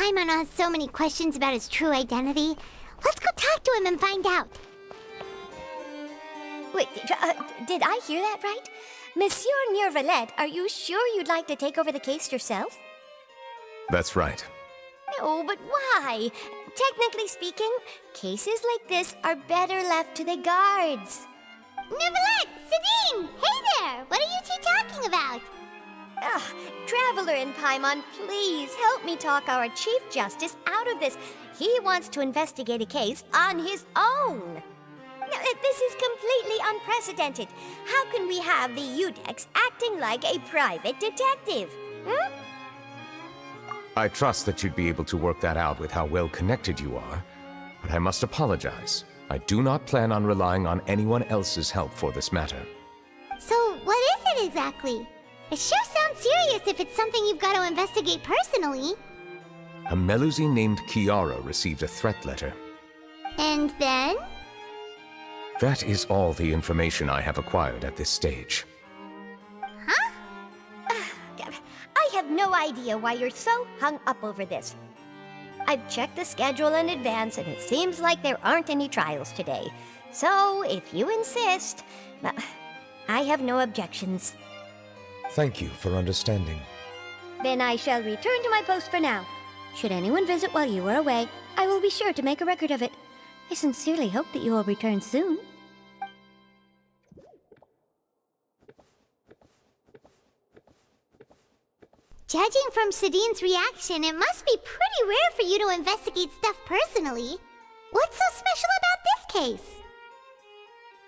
Paimon has so many questions about his true identity. Let's go talk to him and find out. Wait, did I hear that right? Monsieur NEUVILLETTE, are you sure you'd like to take over the case yourself? That's right. No, but why? Technically speaking, cases like this are better left to the guards. NEUVILLETTE! Sidine! Hey there! What are you two talking about? Traveler in Paimon, please help me talk our Chief Justice out of this. He wants to investigate a case on his own. Now, this is completely unprecedented. How can we have the UDEX acting like a private detective? Hmm? I trust that you'd be able to work that out with how well connected you are, but I must apologize. I do not plan on relying on anyone else's help for this matter. So, what is it exactly? It sure sounds serious if it's something you've got to investigate personally. A Melusine named Kiara received a threat letter. And then? That is all the information I have acquired at this stage. Huh? I have no idea why you're so hung up over this. I've checked the schedule in advance, and it seems like there aren't any trials today. So, if you insist, I have no objections. Thank you for understanding. Then I shall return to my post for now. Should anyone visit while you are away, I will be sure to make a record of it. I sincerely hope that you will return soon. Judging from Sidine's reaction, it must be pretty rare for you to investigate stuff personally. What's so special about this case?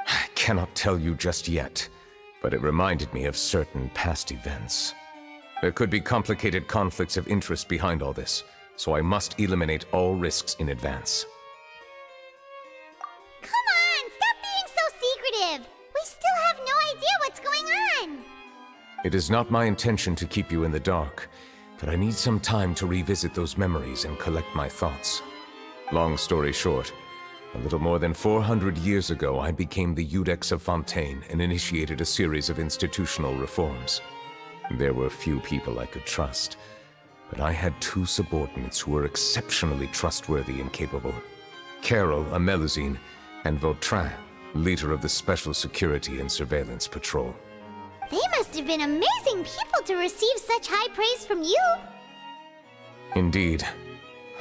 I cannot tell you just yet, but it reminded me of certain past events. There could be complicated conflicts of interest behind all this, so I must eliminate all risks in advance. Come on, stop being so secretive! We still have no idea what's going on! It is not my intention to keep you in the dark, but I need some time to revisit those memories and collect my thoughts. Long story short, a little more than 400 years ago, I became the UDEX of Fontaine and initiated a series of institutional reforms. There were few people I could trust, but I had two subordinates who were exceptionally trustworthy and capable. Carol, a Melusine, and Vautrin, leader of the Special Security and Surveillance Patrol. They must have been amazing people to receive such high praise from you! Indeed.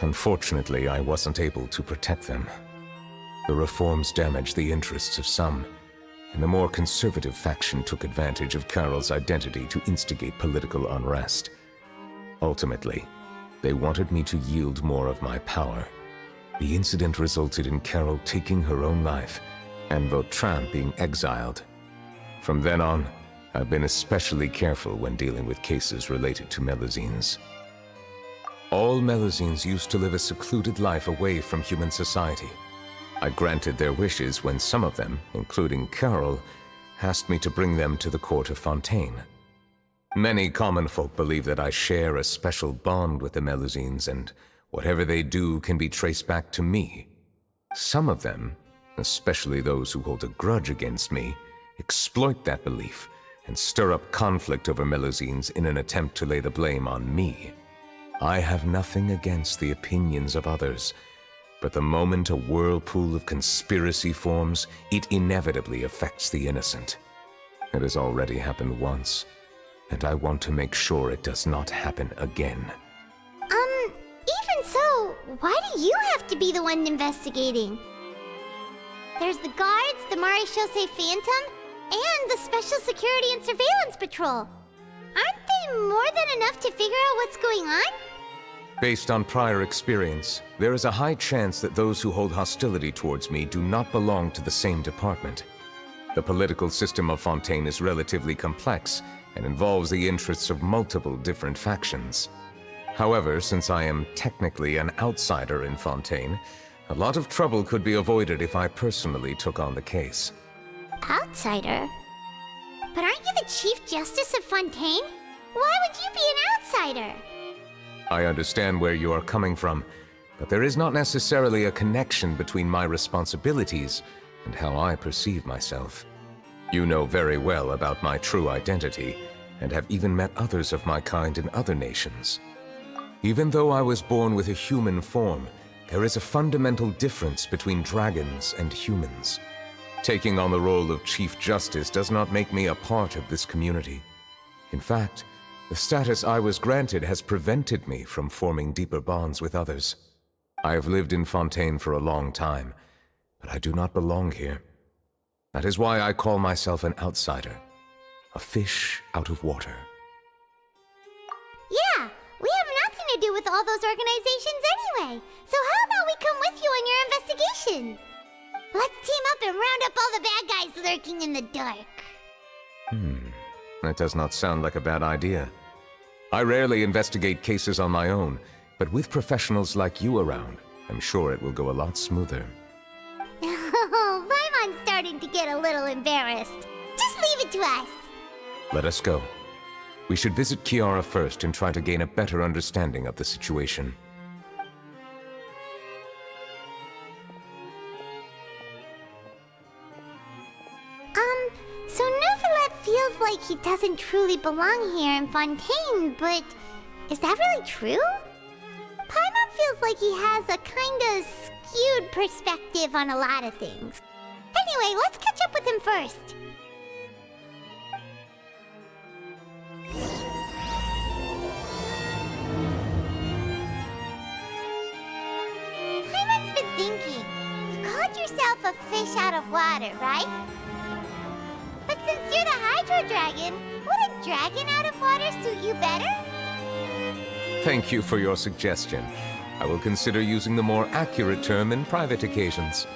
Unfortunately, I wasn't able to protect them. The reforms damaged the interests of some, and the more conservative faction took advantage of Carol's identity to instigate political unrest. Ultimately, they wanted me to yield more of my power. The incident resulted in Carol taking her own life, and Vautrin being exiled. From then on, I've been especially careful when dealing with cases related to Melusines. All Melusines used to live a secluded life away from human society. I granted their wishes when some of them, including Carol, asked me to bring them to the court of Fontaine. Many common folk believe that I share a special bond with the Melusines, and whatever they do can be traced back to me. Some of them, especially those who hold a grudge against me, exploit that belief and stir up conflict over Melusines in an attempt to lay the blame on me. I have nothing against the opinions of others, but the moment a whirlpool of conspiracy forms, it inevitably affects the innocent. It has already happened once, and I want to make sure it does not happen again. Even so, why do you have to be the one investigating? There's the guards, the Maréchaussée Phantom, and the Special Security and Surveillance Patrol. Aren't they more than enough to figure out what's going on? Based on prior experience, there is a high chance that those who hold hostility towards me do not belong to the same department. The political system of Fontaine is relatively complex and involves the interests of multiple different factions. However, since I am technically an outsider in Fontaine, a lot of trouble could be avoided if I personally took on the case. Outsider? But aren't you the Chief Justice of Fontaine? Why would you be an outsider? I understand where you are coming from, but there is not necessarily a connection between my responsibilities and how I perceive myself. You know very well about my true identity, and have even met others of my kind in other nations. Even though I was born with a human form, there is a fundamental difference between dragons and humans. Taking on the role of Chief Justice does not make me a part of this community. In fact, the status I was granted has prevented me from forming deeper bonds with others. I have lived in Fontaine for a long time, but I do not belong here. That is why I call myself an outsider, a fish out of water. Yeah, we have nothing to do with all those organizations anyway. So how about we come with you on your investigation? Let's team up and round up all the bad guys lurking in the dark. That does not sound like a bad idea. I rarely investigate cases on my own, but with professionals like you around, I'm sure it will go a lot smoother. Oh, Paimon's starting to get a little embarrassed. Just leave it to us. Let us go. We should visit Kiara first and try to gain a better understanding of the situation. So Neuvillette feels like he doesn't truly belong here in Fontaine, but is that really true? Paimon feels like he has a kinda skewed perspective on a lot of things. Anyway, let's catch up with him first. Paimon's been thinking. You called yourself a fish out of water, right? But since you're the Hydro Dragon, would a dragon out of water suit you better? Thank you for your suggestion. I will consider using the more accurate term in private occasions.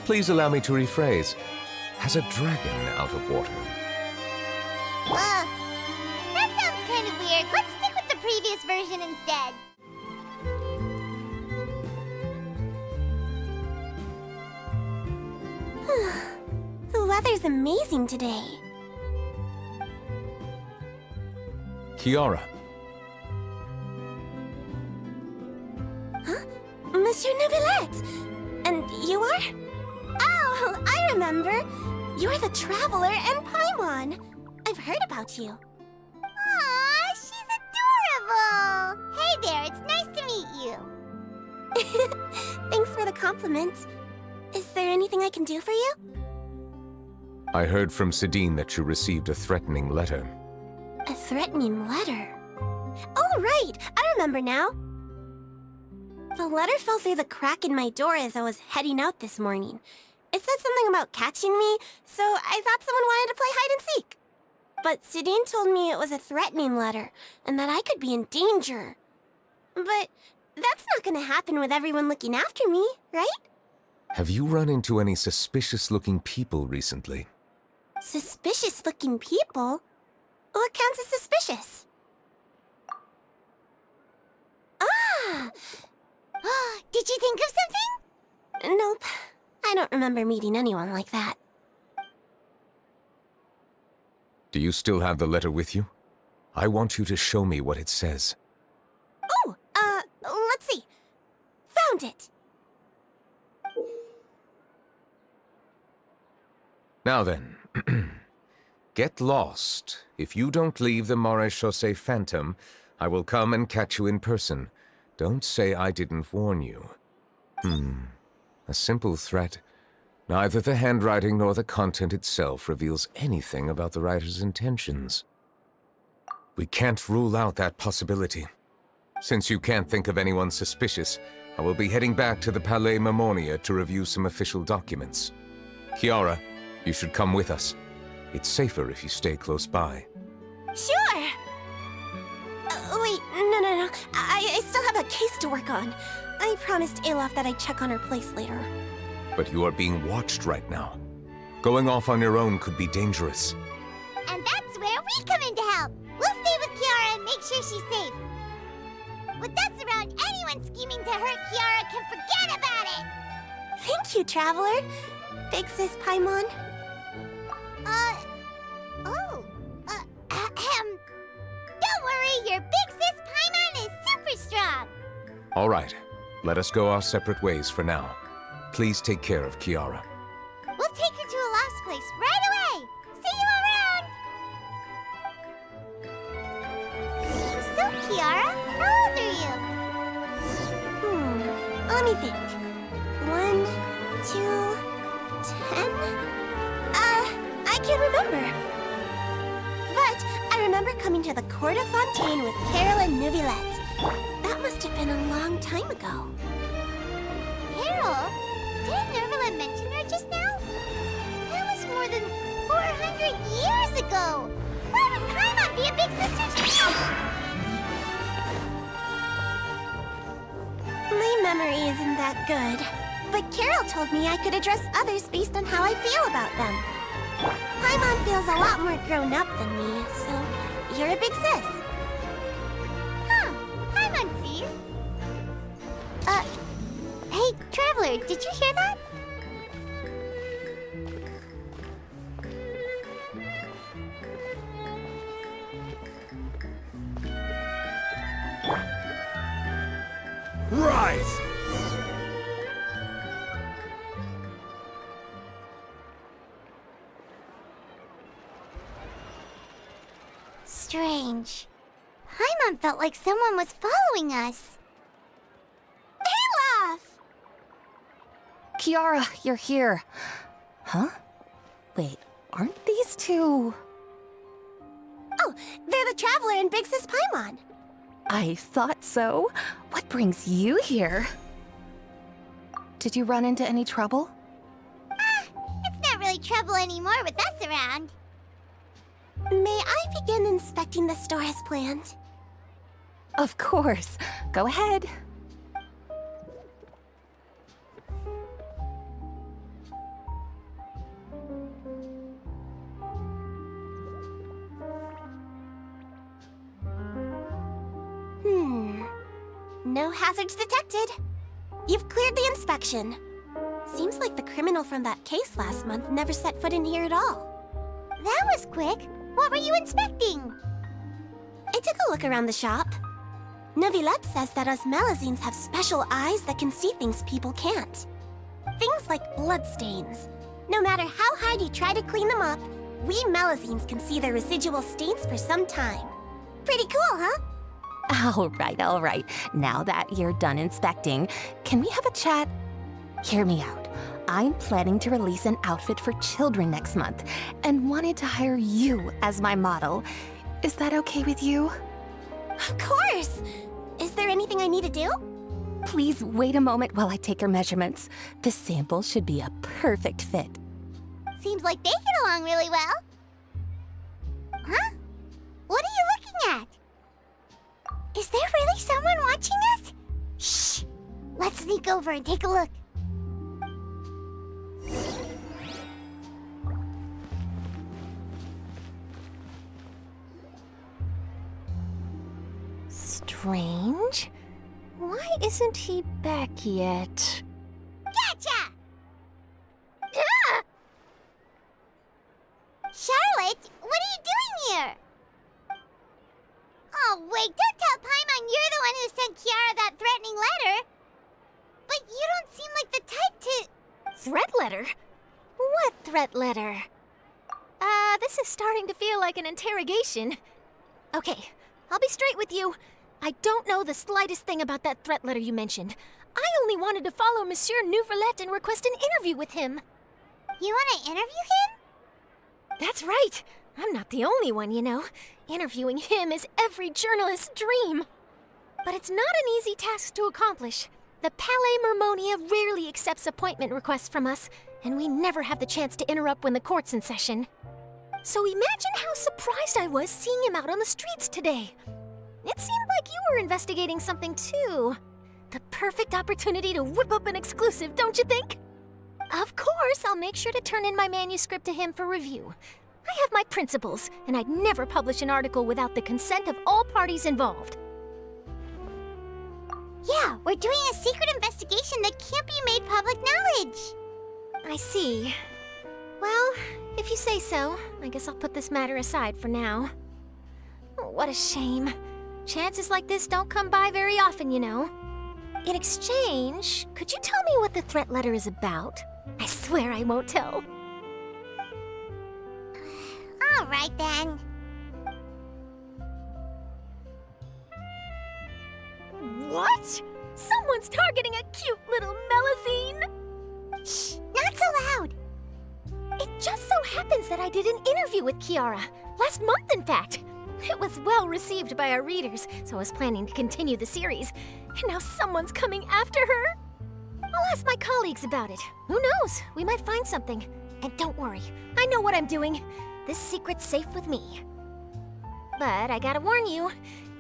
Please allow me to rephrase. Has a dragon out of water? That sounds kind of weird. Let's stick with the previous version instead. The weather's amazing today. Kiara. Huh? Monsieur Neuvillette! And you are? Oh, I remember. You're the Traveler and Paimon. I've heard about you. Aw, she's adorable! Hey there, it's nice to meet you. Thanks for the compliment. Is there anything I can do for you? I heard from Sidine that you received a threatening letter. A threatening letter? Oh, right! I remember now. The letter fell through the crack in my door as I was heading out this morning. It said something about catching me, so I thought someone wanted to play hide and seek. But Sidine told me it was a threatening letter, and that I could be in danger. But that's not gonna happen with everyone looking after me, right? Have you run into any suspicious-looking people recently? Suspicious-looking people? What counts as suspicious? Ah! Did you think of something? Nope. I don't remember meeting anyone like that. Do you still have the letter with you? I want you to show me what it says. Oh, let's see. Found it. Now then, get lost. If you don't leave the Maréchaussée Phantom, I will come and catch you in person. Don't say I didn't warn you. A simple threat. Neither the handwriting nor the content itself reveals anything about the writer's intentions. We can't rule out that possibility. Since you can't think of anyone suspicious, I will be heading back to the Palais Mermonia to review some official documents. Kiara, you should come with us. It's safer if you stay close by. Sure! Wait, no. I still have a case to work on. I promised Alof that I'd check on her place later. But you are being watched right now. Going off on your own could be dangerous. And that's where we come in to help. We'll stay with Kiara and make sure she's safe. With us around, anyone scheming to hurt Kiara can forget about it! Thank you, Traveler. Big Sis Paimon. Don't worry, your big sis Paimon is super strong. All right, let us go our separate ways for now. Please take care of Kiara. We'll take her to a lost place right away. See you around. So, Kiara, how old me think. 1, 2, 10? I can't remember. But I remember coming to the Court of Fontaine with Carol and Neuvillette. That must have been a long time ago. Carol? Did Neuvillette mention her just now? That was more than 400 years ago! Why would Paimon be a big sister to you? My memory isn't that good. But Carol told me I could address others based on how I feel about them. Paimon feels a lot more grown up than me, so you're a big sis. Huh. Paimon sees. Hey, Traveler, did you hear that? Rise! Strange. Paimon felt like someone was following us. Olaf! Kiara, you're here. Huh? Wait, aren't these two... Oh, they're the Traveler and Big Sis Paimon. I thought so. What brings you here? Did you run into any trouble? It's not really trouble anymore with us around. May I begin inspecting the store as planned? Of course. Go ahead. No hazards detected. You've cleared the inspection. Seems like the criminal from that case last month never set foot in here at all. That was quick. What were you inspecting? I took a look around the shop. Neuvillette says that us Melusines have special eyes that can see things people can't. Things like bloodstains. No matter how hard you try to clean them up, we Melusines can see the residual stains for some time. Pretty cool, huh? All right. Now that you're done inspecting, can we have a chat? Hear me out. I'm planning to release an outfit for children next month and wanted to hire you as my model. Is that okay with you? Of course! Is there anything I need to do? Please wait a moment while I take your measurements. The sample should be a perfect fit. Seems like they get along really well. Huh? What are you looking at? Is there really someone watching us? Shh! Let's sneak over and take a look. Strange. Why isn't he back yet? Gotcha! Ah! Charlotte, what are you doing here? Oh, wait, don't tell Paimon you're the one who sent Kiara that threatening letter. But you don't seem like the type to... Threat letter? What threat letter? This is starting to feel like an interrogation. Okay, I'll be straight with you. I don't know the slightest thing about that threat letter you mentioned. I only wanted to follow Monsieur Neuvillette and request an interview with him. You want to interview him? That's right. I'm not the only one, you know. Interviewing him is every journalist's dream. But it's not an easy task to accomplish. The Palais Mermonia rarely accepts appointment requests from us, and we never have the chance to interrupt when the court's in session. So imagine how surprised I was seeing him out on the streets today. It seemed like you were investigating something too. The perfect opportunity to whip up an exclusive, don't you think? Of course, I'll make sure to turn in my manuscript to him for review. I have my principles, and I'd never publish an article without the consent of all parties involved. Yeah, we're doing a secret investigation that can't be made public knowledge. I see. Well, if you say so, I guess I'll put this matter aside for now. Oh, what a shame. Chances like this don't come by very often, you know. In exchange, could you tell me what the threat letter is about? I swear I won't tell. All right, then. What? Someone someone's targeting a cute little Melusine. Shh, not so loud. It just so happens that I did an interview with Kiara. Last month, in fact. It was well received by our readers, so I was planning to continue the series. And now someone's coming after her. I'll ask my colleagues about it. Who knows? We might find something. And don't worry, I know what I'm doing. This secret's safe with me. But I gotta warn you,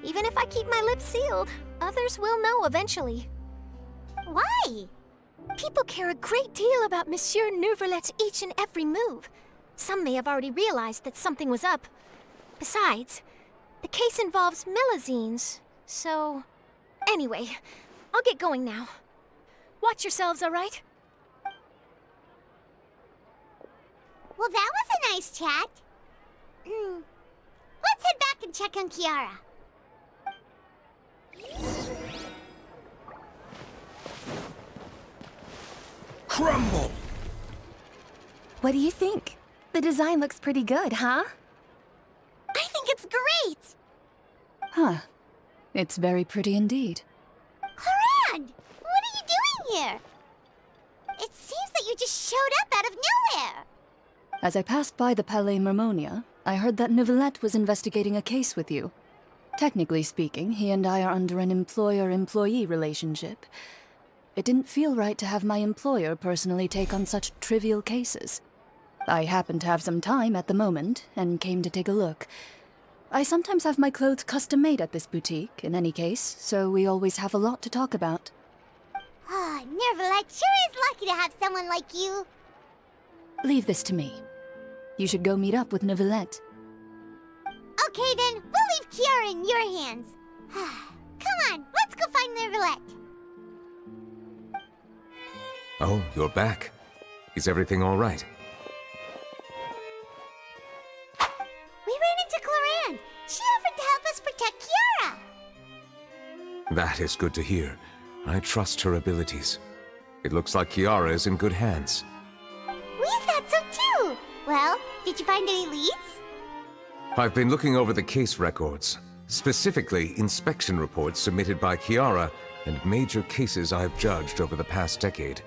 even if I keep my lips sealed, others will know eventually. Why? People care a great deal about Monsieur Neuvillette's each and every move. Some may have already realized that something was up. Besides, the case involves Melusines, so... Anyway, I'll get going now. Watch yourselves, all right? Well, that was a nice chat. Let's head back and check on Kiara. Crumble! What do you think? The design looks pretty good, huh? I think it's great! Huh. It's very pretty indeed. Harand! What are you doing here? It seems that you just showed up out of nowhere. As I passed by the Palais Mermonia, I heard that Neuvillette was investigating a case with you. Technically speaking, he and I are under an employer-employee relationship. It didn't feel right to have my employer personally take on such trivial cases. I happened to have some time at the moment, and came to take a look. I sometimes have my clothes custom-made at this boutique, in any case, so we always have a lot to talk about. Ah, Neuvillette sure is lucky to have someone like you. Leave this to me. You should go meet up with Neuvillette. Okay then, we'll leave Kiara in your hands. Come on, let's go find Neuvillette. Oh, you're back. Is everything all right? We ran into Clorinde. She offered to help us protect Kiara. That is good to hear. I trust her abilities. It looks like Kiara is in good hands. We thought so too. Well, did you find any leads? I've been looking over the case records, specifically inspection reports submitted by Kiara and major cases I've judged over the past decade.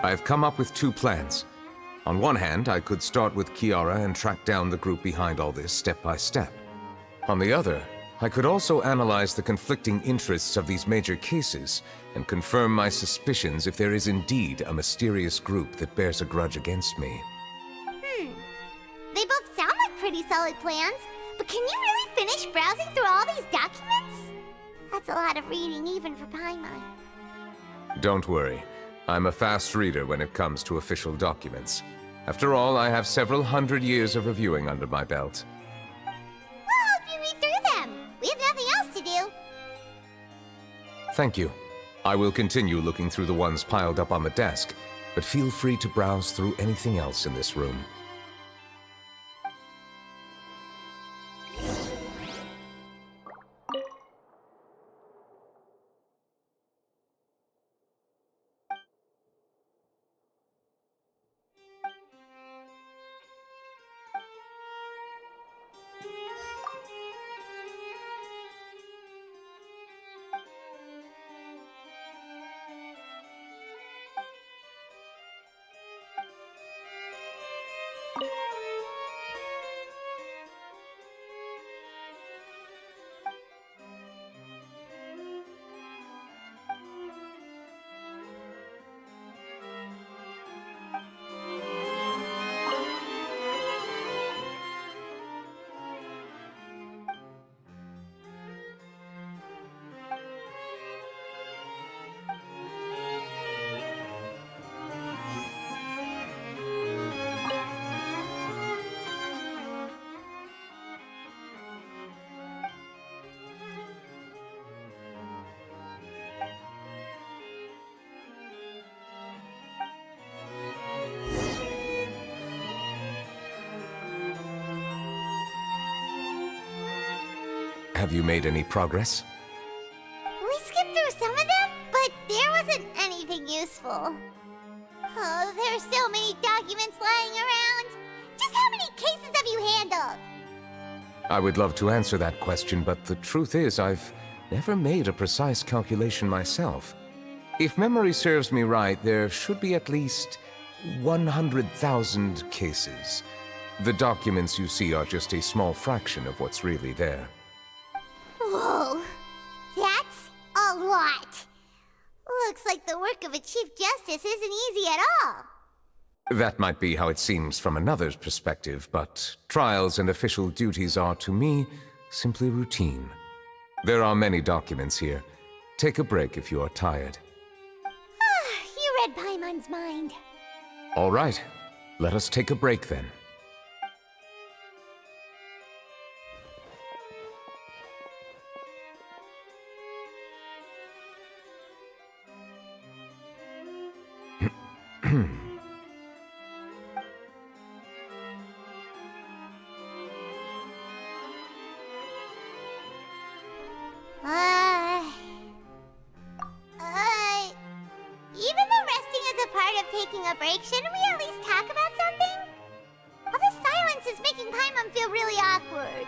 I've come up with two plans. On one hand, I could start with Kiara and track down the group behind all this step by step. On the other, I could also analyze the conflicting interests of these major cases and confirm my suspicions if there is indeed a mysterious group that bears a grudge against me. They both sound like pretty solid plans, but can you really finish browsing through all these documents? That's a lot of reading even for Paimon. Don't worry. I'm a fast reader when it comes to official documents. After all, I have several hundred years of reviewing under my belt. We'll help you read through them. We have nothing else to do. Thank you. I will continue looking through the ones piled up on the desk, but feel free to browse through anything else in this room. Have you made any progress? We skipped through some of them, but there wasn't anything useful. Oh, there are so many documents lying around. Just how many cases have you handled? I would love to answer that question, but the truth is I've never made a precise calculation myself. If memory serves me right, there should be at least 100,000 cases. The documents you see are just a small fraction of what's really there. Whoa, that's a lot. Looks like the work of a Chief Justice isn't easy at all. That might be how it seems from another's perspective, but trials and official duties are, to me, simply routine. There are many documents here. Take a break if you are tired. You read Paimon's mind. All right, let us take a break then. Even though resting is a part of taking a break, shouldn't we at least talk about something? All this silence is making Paimon feel really awkward.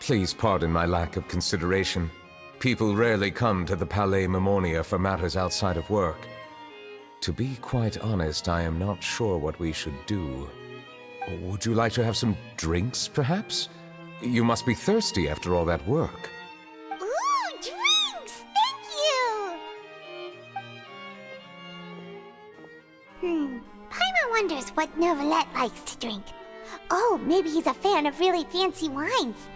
Please pardon my lack of consideration. People rarely come to the Palais Mermonia for matters outside of work. To be quite honest, I am not sure what we should do. Would you like to have some drinks, perhaps? You must be thirsty after all that work. Ooh, drinks! Thank you! Paimon wonders what Neuvillette likes to drink. Oh, maybe he's a fan of really fancy wines.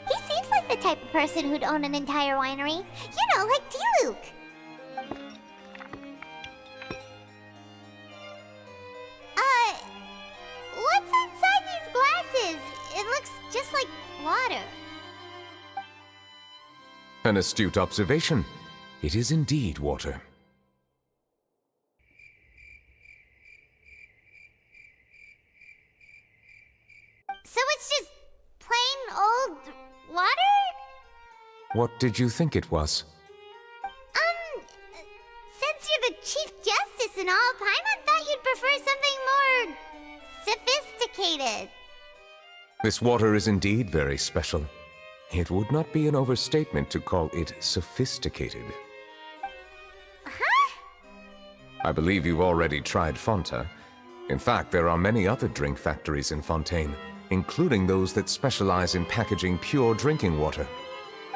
He seems like the type of person who'd own an entire winery. You know, like D-Luke. What's inside these glasses? It looks just like water. An astute observation. It is indeed water. So it's just plain old water? What did you think it was? Since you're the Chief Justice and all, Paimon thought you'd prefer something more sophisticated. This water is indeed very special. It would not be an overstatement to call it sophisticated. Huh? I believe you've already tried Fonta. In fact, there are many other drink factories in Fontaine, including those that specialize in packaging pure drinking water.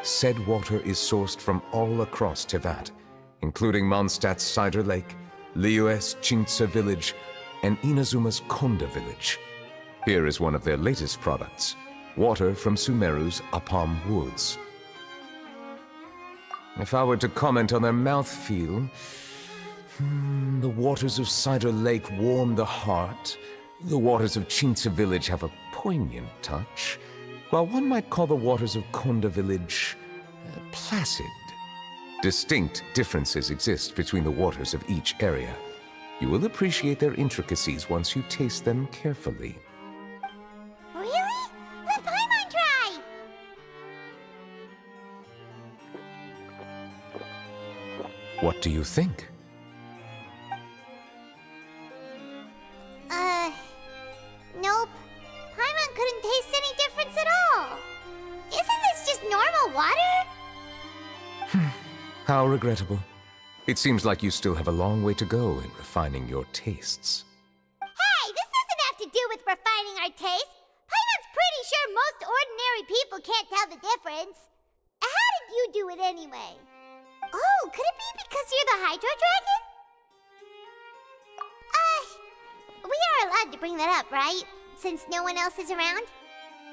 Said water is sourced from all across Tevat, including Mondstadt's Cider Lake, Liyue's Chintsa Village, and Inazuma's Konda Village. Here is one of their latest products, water from Sumeru's Apam Woods. If I were to comment on their mouthfeel, the waters of Cider Lake warm the heart, the waters of Chintsa Village have a poignant touch, while one might call the waters of Konda Village placid. Distinct differences exist between the waters of each area. You will appreciate their intricacies once you taste them carefully. Really? Let Paimon try! What do you think? Nope. Paimon couldn't taste any difference at all. Isn't this just normal water? How regrettable. It seems like you still have a long way to go in refining your tastes. Hey, this doesn't have to do with refining our taste. Paimon's pretty sure most ordinary people can't tell the difference. How did you do it anyway? Oh, could it be because you're the Hydro Dragon? We are allowed to bring that up, right? Since no one else is around?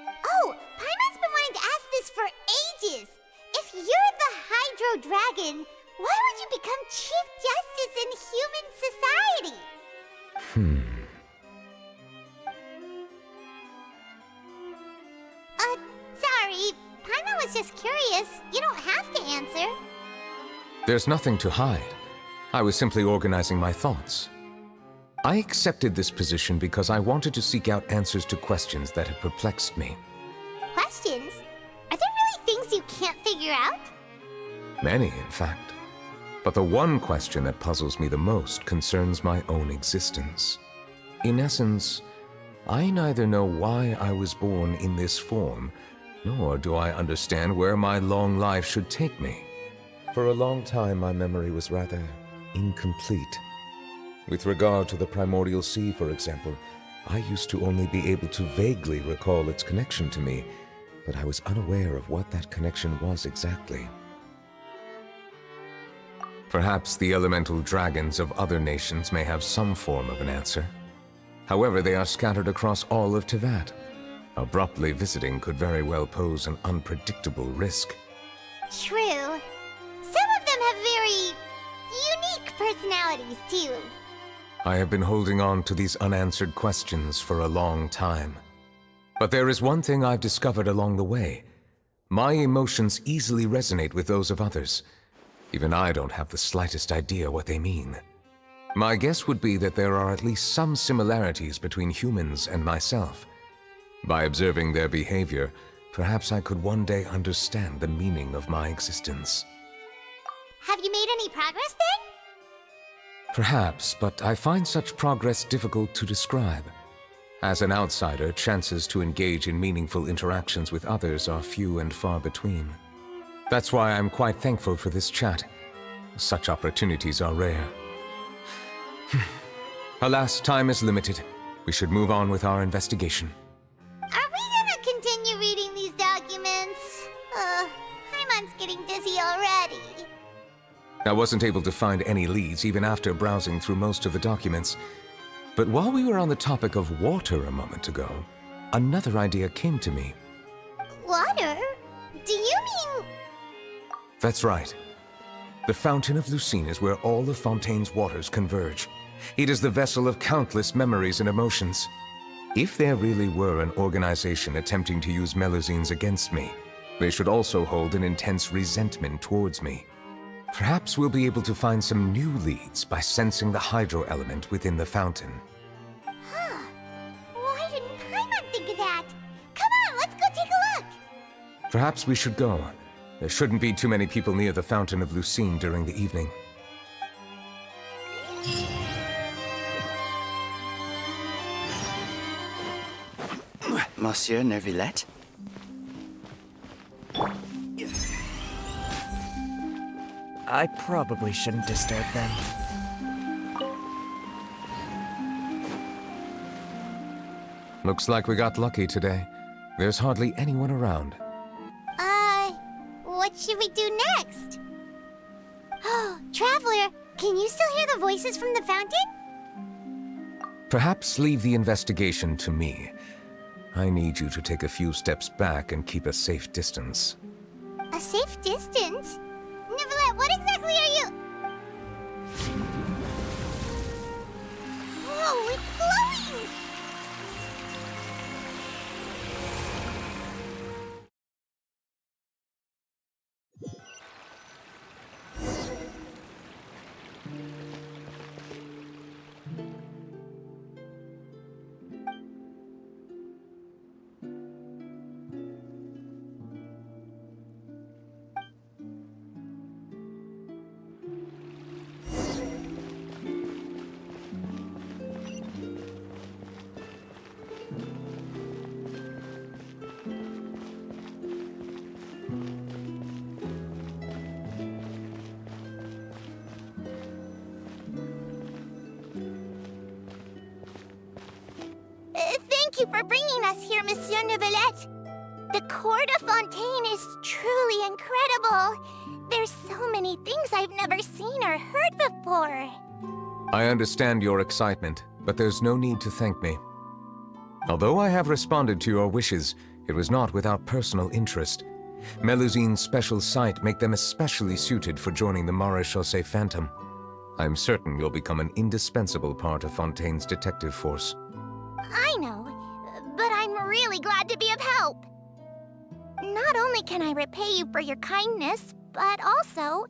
Oh, Paimon's been wanting to ask this for ages. If you're the Hydro Dragon, why would you become Chief Justice in human society? Sorry. Paimon was just curious. You don't have to answer. There's nothing to hide. I was simply organizing my thoughts. I accepted this position because I wanted to seek out answers to questions that had perplexed me. Questions? Are there really things you can't figure out? Many, in fact. But the one question that puzzles me the most concerns my own existence. In essence, I neither know why I was born in this form, nor do I understand where my long life should take me. For a long time, my memory was rather incomplete. With regard to the primordial sea, for example, I used to only be able to vaguely recall its connection to me, but I was unaware of what that connection was exactly. Perhaps the elemental dragons of other nations may have some form of an answer. However, they are scattered across all of Teyvat. Abruptly visiting could very well pose an unpredictable risk. True. Some of them have very unique personalities, too. I have been holding on to these unanswered questions for a long time. But there is one thing I've discovered along the way. My emotions easily resonate with those of others. Even I don't have the slightest idea what they mean. My guess would be that there are at least some similarities between humans and myself. By observing their behavior, perhaps I could one day understand the meaning of my existence. Have you made any progress then? Perhaps, but I find such progress difficult to describe. As an outsider, chances to engage in meaningful interactions with others are few and far between. That's why I'm quite thankful for this chat. Such opportunities are rare. Alas, time is limited. We should move on with our investigation. Are we gonna continue reading these documents? Paimon's getting dizzy already. I wasn't able to find any leads even after browsing through most of the documents. But while we were on the topic of water a moment ago, another idea came to me. Water? Do you mean... That's right. The Fountain of Melusine is where all of Fontaine's waters converge. It is the vessel of countless memories and emotions. If there really were an organization attempting to use Melusines against me, they should also hold an intense resentment towards me. Perhaps we'll be able to find some new leads by sensing the hydro element within the fountain. Huh. Why didn't Paimon think of that? Come on, let's go take a look! Perhaps we should go. There shouldn't be too many people near the Fountain of Melusine during the evening. Monsieur Neuvillette? I probably shouldn't disturb them. Looks like we got lucky today. There's hardly anyone around. What should we do next? Oh, Traveler, can you still hear the voices from the fountain? Perhaps leave the investigation to me. I need you to take a few steps back and keep a safe distance. A safe distance? Neuvillette, what exactly are you... Whoa, it's glowing! Thank you for bringing us here, Monsieur Neuvillette. The Court of Fontaine is truly incredible. There's so many things I've never seen or heard before. I understand your excitement, but there's no need to thank me. Although I have responded to your wishes, it was not without personal interest. Melusine's special sight make them especially suited for joining the Maréchaussée Phantom. I'm certain you'll become an indispensable part of Fontaine's detective force. I know, but I'm really glad to be of help. Not only can I repay you for your kindness, but also,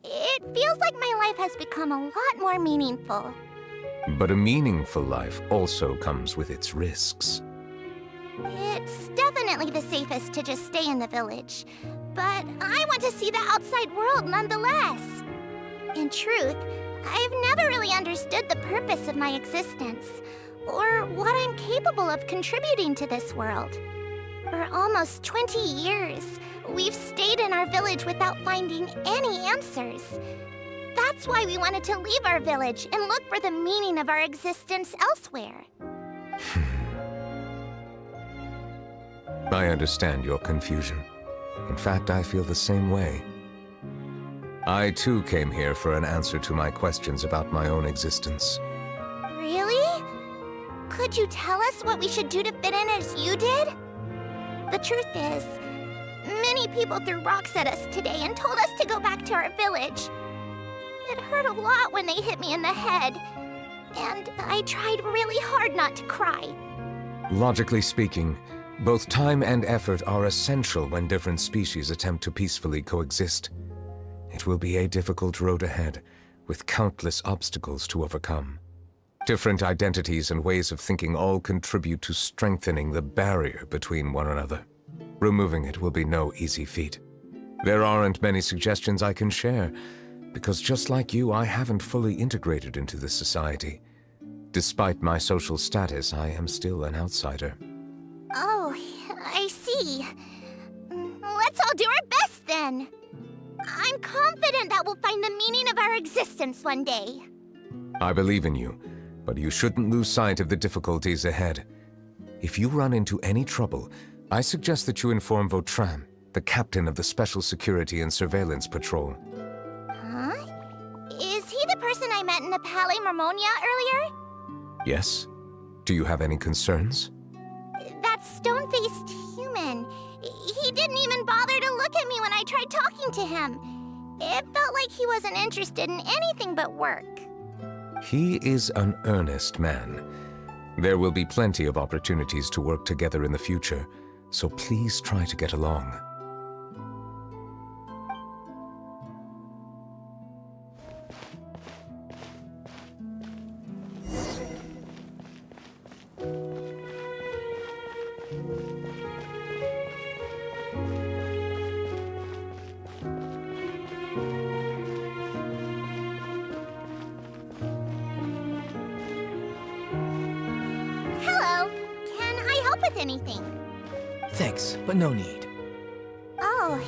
it feels like my life has become a lot more meaningful. But a meaningful life also comes with its risks. It's definitely the safest to just stay in the village, but I want to see the outside world nonetheless. In truth, I've never really understood the purpose of my existence. or what I'm capable of contributing to this world. For almost 20 years, we've stayed in our village without finding any answers. That's why we wanted to leave our village and look for the meaning of our existence elsewhere. I understand your confusion. In fact, I feel the same way. I too came here for an answer to my questions about my own existence. Really? Could you tell us what we should do to fit in as you did? The truth is, many people threw rocks at us today and told us to go back to our village. It hurt a lot when they hit me in the head, and I tried really hard not to cry. Logically speaking, both time and effort are essential when different species attempt to peacefully coexist. It will be a difficult road ahead, with countless obstacles to overcome. Different identities and ways of thinking all contribute to strengthening the barrier between one another. Removing it will be no easy feat. There aren't many suggestions I can share, because just like you, I haven't fully integrated into this society. Despite my social status, I am still an outsider. Oh, I see. Let's all do our best then. I'm confident that we'll find the meaning of our existence one day. I believe in you, but you shouldn't lose sight of the difficulties ahead. If you run into any trouble, I suggest that you inform Vautrin, the captain of the Special Security and Surveillance Patrol. Huh? Is he the person I met in the Palais Marmonia earlier? Yes? Do you have any concerns? That stone-faced human. He didn't even bother to look at me when I tried talking to him. It felt like he wasn't interested in anything but work. He is an earnest man. There will be plenty of opportunities to work together in the future, so please try to get along. Hello. Can I help with anything? Thanks, but no need. Oh.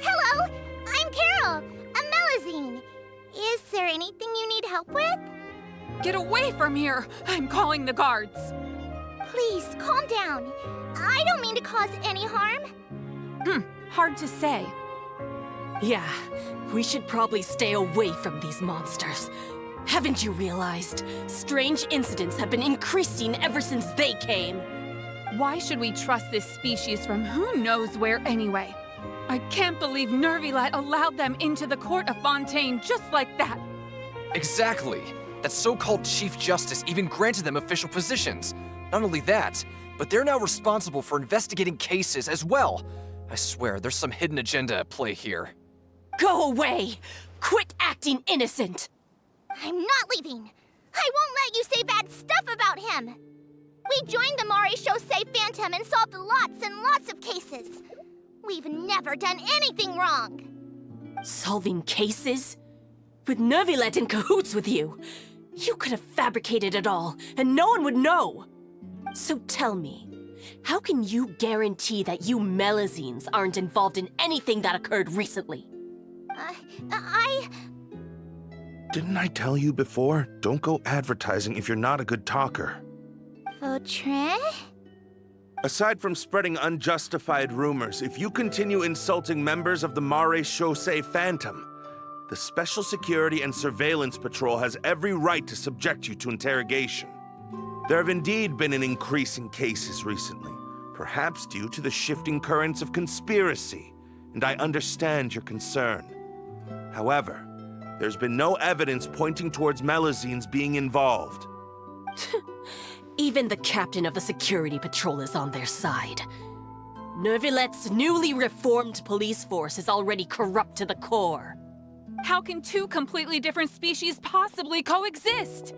Hello, I'm Carol, a Melusine. Is there anything you need help with? Get away from here! I'm calling the guards! Please, calm down. I don't mean to cause any harm. Hard to say. Yeah, we should probably stay away from these monsters. Haven't you realized? Strange incidents have been increasing ever since they came. Why should we trust this species from who knows where anyway? I can't believe NEUVILLETTE allowed them into the court of Fontaine just like that. Exactly! That so-called Chief Justice even granted them official positions. Not only that, but they're now responsible for investigating cases as well. I swear, there's some hidden agenda at play here. Go away! Quit acting innocent! I'm not leaving. I won't let you say bad stuff about him. We joined the Maréchaussée Phantom and solved lots and lots of cases. We've never done anything wrong. Solving cases? With NEUVILLETTE in cahoots with you? You could have fabricated it all, and no one would know. So tell me, how can you guarantee that you Melusines aren't involved in anything that occurred recently? Didn't I tell you before? Don't go advertising if you're not a good talker. Vautrin? Aside from spreading unjustified rumors, if you continue insulting members of the Maréchaussée Phantom, the Special Security and Surveillance Patrol has every right to subject you to interrogation. There have indeed been an increase in cases recently, perhaps due to the shifting currents of conspiracy, and I understand your concern. However, there's been no evidence pointing towards Melusines being involved. Even the captain of the security patrol is on their side. NEUVILLETTE'S newly reformed police force is already corrupt to the core. How can two completely different species possibly coexist?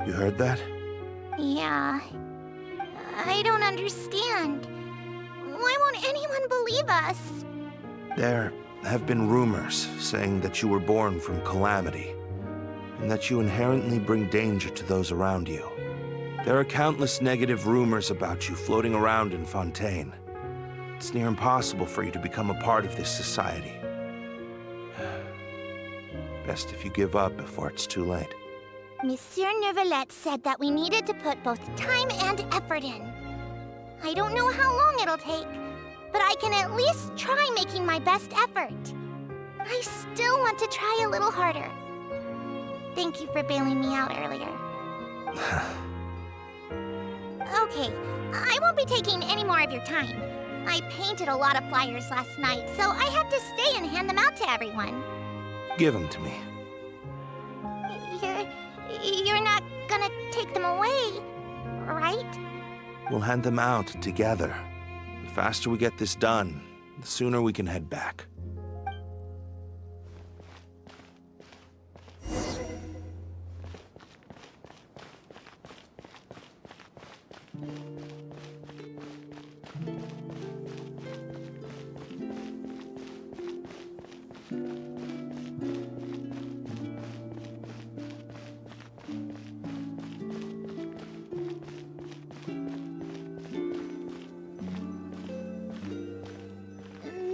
You heard that? Yeah. I don't understand. Why won't anyone believe us? There have been rumors saying that you were born from calamity, and that you inherently bring danger to those around you. There are countless negative rumors about you floating around in Fontaine. It's near impossible for you to become a part of this society. Best if you give up before it's too late. Monsieur Neuvillette said that we needed to put both time and effort in. I don't know how long it'll take, but I can at least try making my best effort. I still want to try a little harder. Thank you for bailing me out earlier. Okay, I won't be taking any more of your time. I painted a lot of flyers last night, so I have to stay and hand them out to everyone. Give them to me. You're not gonna take them away, right? We'll hand them out together. The faster we get this done, the sooner we can head back.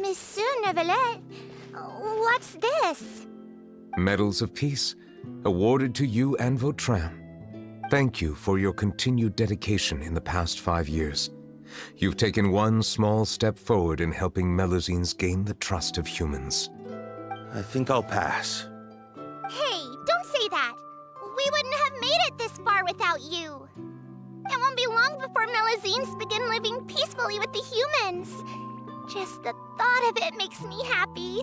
Monsieur Neuvillette, what's this? Medals of Peace, awarded to you and Vautrin. Thank you for your continued dedication in the past 5 years. You've taken one small step forward in helping Melusines gain the trust of humans. I think I'll pass. Hey, don't say that! We wouldn't have made it this far without you! It won't be long before Melusines begin living peacefully with the humans. Just the thought of it makes me happy.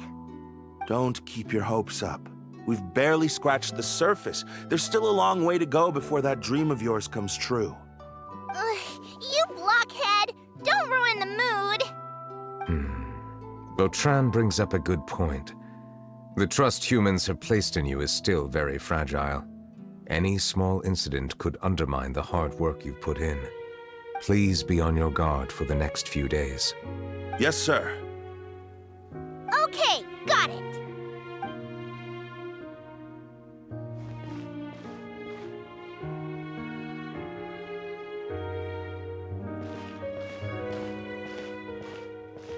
Don't keep your hopes up. We've barely scratched the surface. There's still a long way to go before that dream of yours comes true. You blockhead! Don't ruin the mood! Vautrin brings up a good point. The trust humans have placed in you is still very fragile. Any small incident could undermine the hard work you've put in. Please be on your guard for the next few days. Yes, sir. Okay, got it.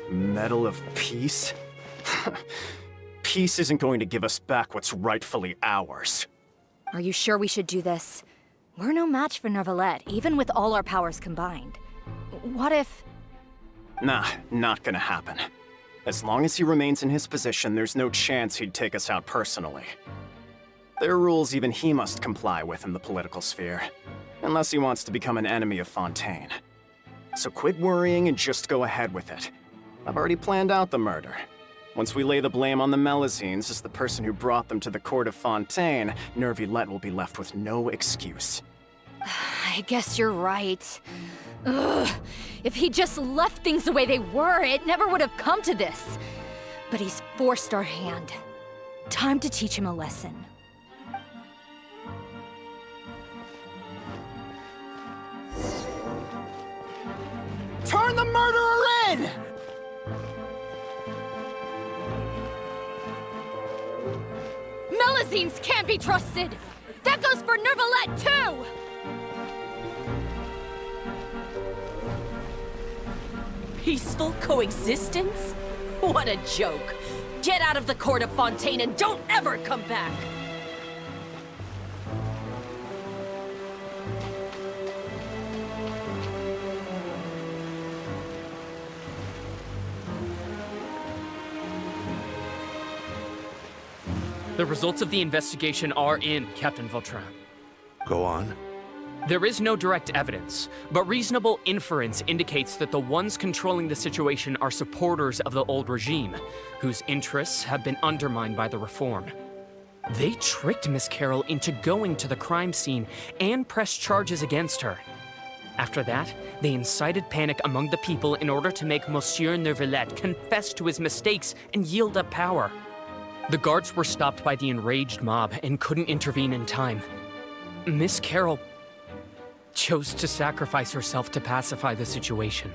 Medal of Peace? Peace isn't going to give us back what's rightfully ours. Are you sure we should do this? We're no match for Neuvillette, even with all our powers combined. What if... Nah, not gonna happen. As long as he remains in his position, there's no chance he'd take us out personally. There are rules even he must comply with in the political sphere, unless he wants to become an enemy of Fontaine. So quit worrying and just go ahead with it. I've already planned out the murder. Once we lay the blame on the Melusines as the person who brought them to the court of Fontaine, Neuvillette will be left with no excuse. I guess you're right. Ugh. If he just left things the way they were, it never would have come to this. But he's forced our hand. Time to teach him a lesson. Turn the murderer in! Melusines can't be trusted! That goes for Neuvillette, too! Peaceful coexistence? What a joke! Get out of the court of Fontaine and don't ever come back! The results of the investigation are in, Captain Vautrin. Go on. There is no direct evidence, but reasonable inference indicates that the ones controlling the situation are supporters of the old regime, whose interests have been undermined by the reform. They tricked Miss Carroll into going to the crime scene and pressed charges against her. After that, they incited panic among the people in order to make Monsieur Neuvillette confess to his mistakes and yield up power. The guards were stopped by the enraged mob and couldn't intervene in time. Miss Carroll chose to sacrifice herself to pacify the situation.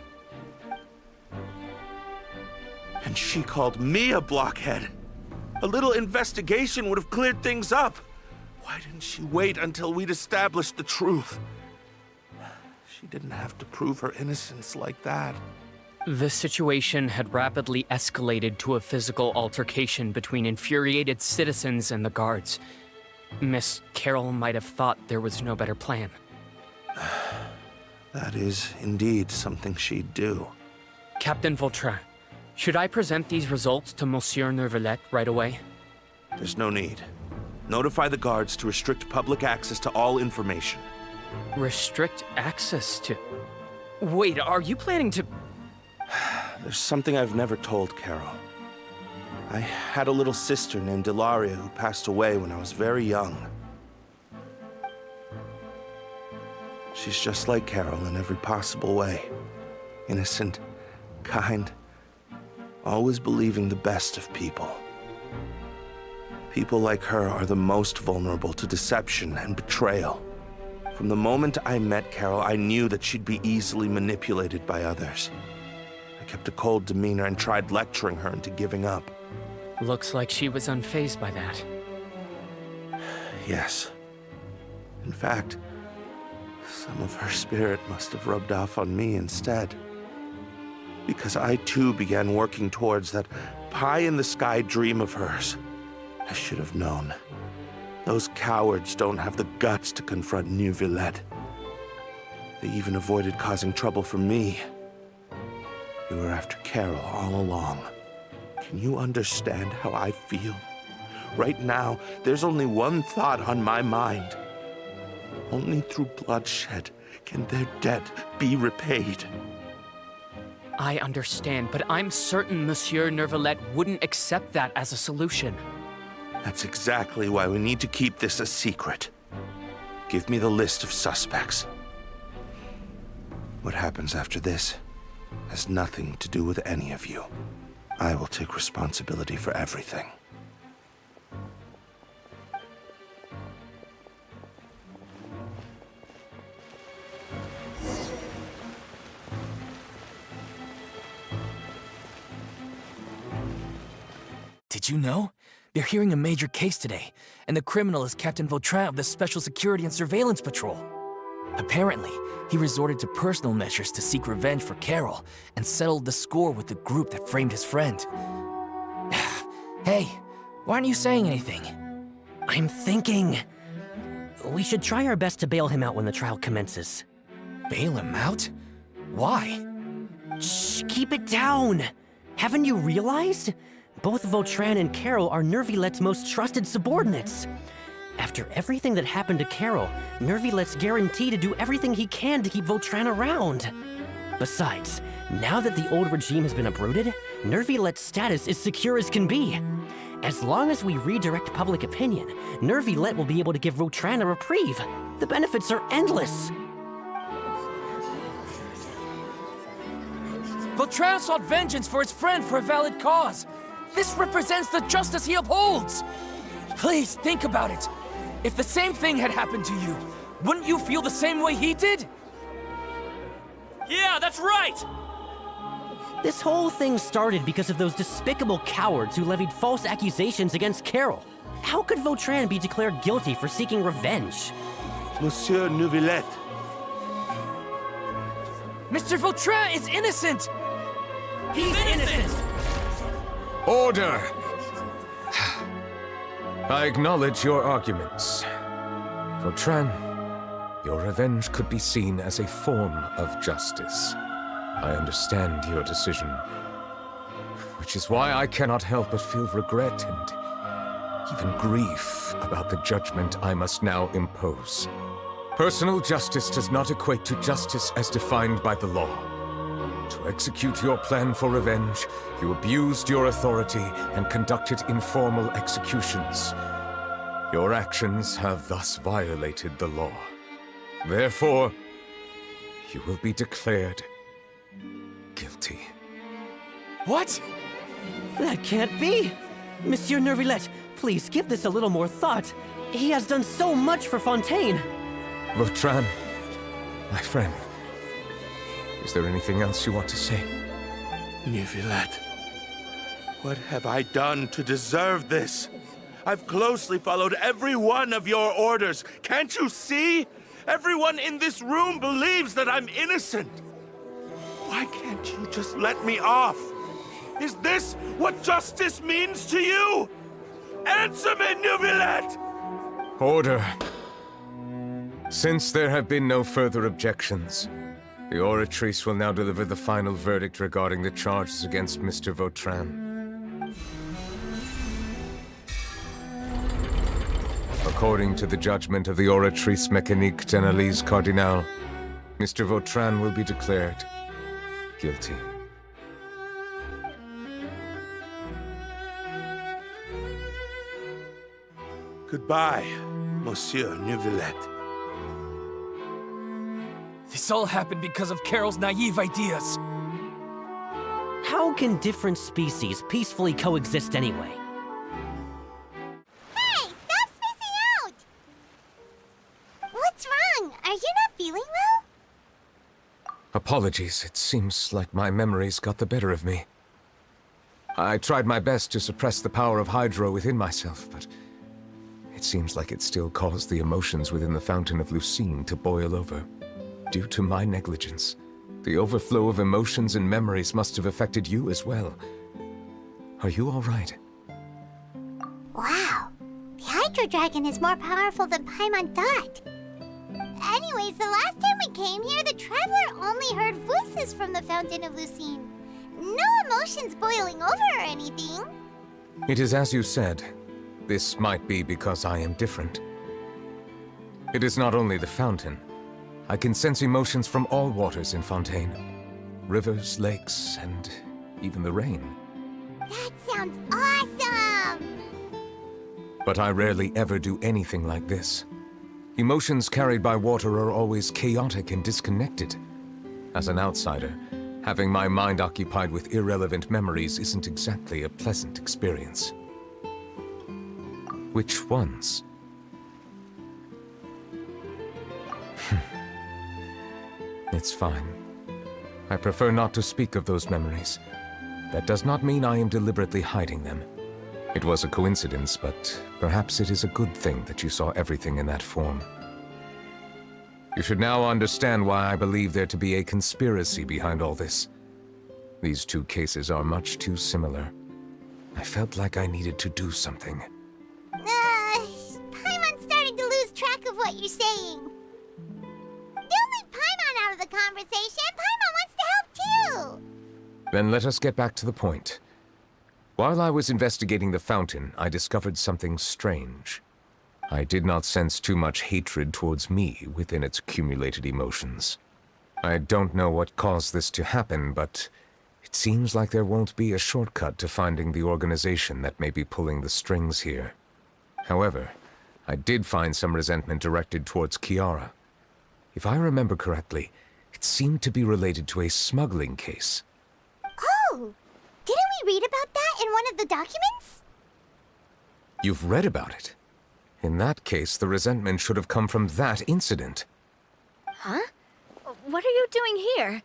And she called me a blockhead. A little investigation would have cleared things up. Why didn't she wait until we'd established the truth? She didn't have to prove her innocence like that. The situation had rapidly escalated to a physical altercation between infuriated citizens and the guards. Miss Carroll might have thought there was no better plan. That is indeed something she'd do. Captain Vautrin, should I present these results to Monsieur Neuvillette right away? There's no need. Notify the guards to restrict public access to all information. Restrict access to... Wait, are you planning to... There's something I've never told Carol. I had a little sister named Ilaria who passed away when I was very young. She's just like Carol in every possible way. Innocent, kind, always believing the best of people. People like her are the most vulnerable to deception and betrayal. From the moment I met Carol, I knew that she'd be easily manipulated by others. I kept a cold demeanor and tried lecturing her into giving up. Looks like she was unfazed by that. Yes. In fact, some of her spirit must have rubbed off on me instead. Because I too began working towards that pie-in-the-sky dream of hers. I should have known. Those cowards don't have the guts to confront Neuvillette. They even avoided causing trouble for me. They were after Carol all along. Can you understand how I feel? Right now, there's only one thought on my mind. Only through bloodshed can their debt be repaid. I understand, but I'm certain Monsieur Neuvillette wouldn't accept that as a solution. That's exactly why we need to keep this a secret. Give me the list of suspects. What happens after this has nothing to do with any of you. I will take responsibility for everything. Did you know? They're hearing a major case today, and the criminal is Captain Vautrin of the Special Security and Surveillance Patrol. Apparently, he resorted to personal measures to seek revenge for Carol and settled the score with the group that framed his friend. Hey, why aren't you saying anything? I'm thinking... we should try our best to bail him out when the trial commences. Bail him out? Why? Shh, keep it down! Haven't you realized? Both Vautrin and Carol are Neuvillette's most trusted subordinates. After everything that happened to Carol, Neuvillette's guaranteed to do everything he can to keep Vautrin around. Besides, now that the old regime has been uprooted, Neuvillette's status is secure as can be. As long as we redirect public opinion, Neuvillette will be able to give Vautrin a reprieve. The benefits are endless. Vautrin sought vengeance for his friend for a valid cause. This represents the justice he upholds. Please think about it. If the same thing had happened to you, wouldn't you feel the same way he did? Yeah, that's right! This whole thing started because of those despicable cowards who levied false accusations against Carol. How could Vautrin be declared guilty for seeking revenge? Monsieur Neuvillette. Mr. Vautrin is innocent! He's innocent! Order! I acknowledge your arguments. Vautrin, your revenge could be seen as a form of justice. I understand your decision, which is why I cannot help but feel regret and even grief about the judgment I must now impose. Personal justice does not equate to justice as defined by the law. To execute your plan for revenge, you abused your authority and conducted informal executions. Your actions have thus violated the law. Therefore, you will be declared guilty. What? That can't be! Monsieur Neuvillette, please give this a little more thought. He has done so much for Fontaine. Vautrin, My friend, is there anything else you want to say? Neuvillette, what have I done to deserve this? I've closely followed every one of your orders. Can't you see? Everyone in this room believes that I'm innocent. Why can't you just let me off? Is this what justice means to you? Answer me, Neuvillette! Order. Since there have been no further objections, the Oratrice will now deliver the final verdict regarding the charges against Mr. Vautrin. According to the judgment of the Oratrice Mécanique d'Analyse Cardinal, Mr. Vautrin will be declared guilty. Goodbye, Monsieur Neuvillette. This all happened because of Carol's naive ideas. How can different species peacefully coexist anyway? Hey, stop spacing out! What's wrong? Are you not feeling well? Apologies, it seems like my memories got the better of me. I tried my best to suppress the power of Hydro within myself, but it seems like it still caused the emotions within the Fountain of Lucine to boil over. Due to my negligence, the overflow of emotions and memories must have affected you as well. Are you all right? Wow, the Hydro Dragon is more powerful than Paimon thought. Anyways, the last time we came here, the Traveler only heard voices from the Fountain of Lucine. No emotions boiling over or anything. It is as you said. This might be because I am different. It is not only the fountain. I can sense emotions from all waters in Fontaine. Rivers, lakes, and even the rain. That sounds awesome! But I rarely ever do anything like this. Emotions carried by water are always chaotic and disconnected. As an outsider, having my mind occupied with irrelevant memories isn't exactly a pleasant experience. Which ones? It's fine. I prefer not to speak of those memories. That does not mean I am deliberately hiding them. It was a coincidence, but perhaps it is a good thing that you saw everything in that form. You should now understand why I believe there to be a conspiracy behind all this. These two cases are much too similar. I felt like I needed to do something. Paimon's starting to lose track of what you're saying. Don't leave Paimon out of the conversation. Paimon wants to help too. Then let us get back to the point. While I was investigating the fountain, I discovered something strange. I did not sense too much hatred towards me within its accumulated emotions. I don't know what caused this to happen, but it seems like there won't be a shortcut to finding the organization that may be pulling the strings here. However, I did find some resentment directed towards Kiara. If I remember correctly, it seemed to be related to a smuggling case. Oh! Didn't we read about that in one of the documents? You've read about it? In that case, the resentment should have come from that incident. Huh? What are you doing here?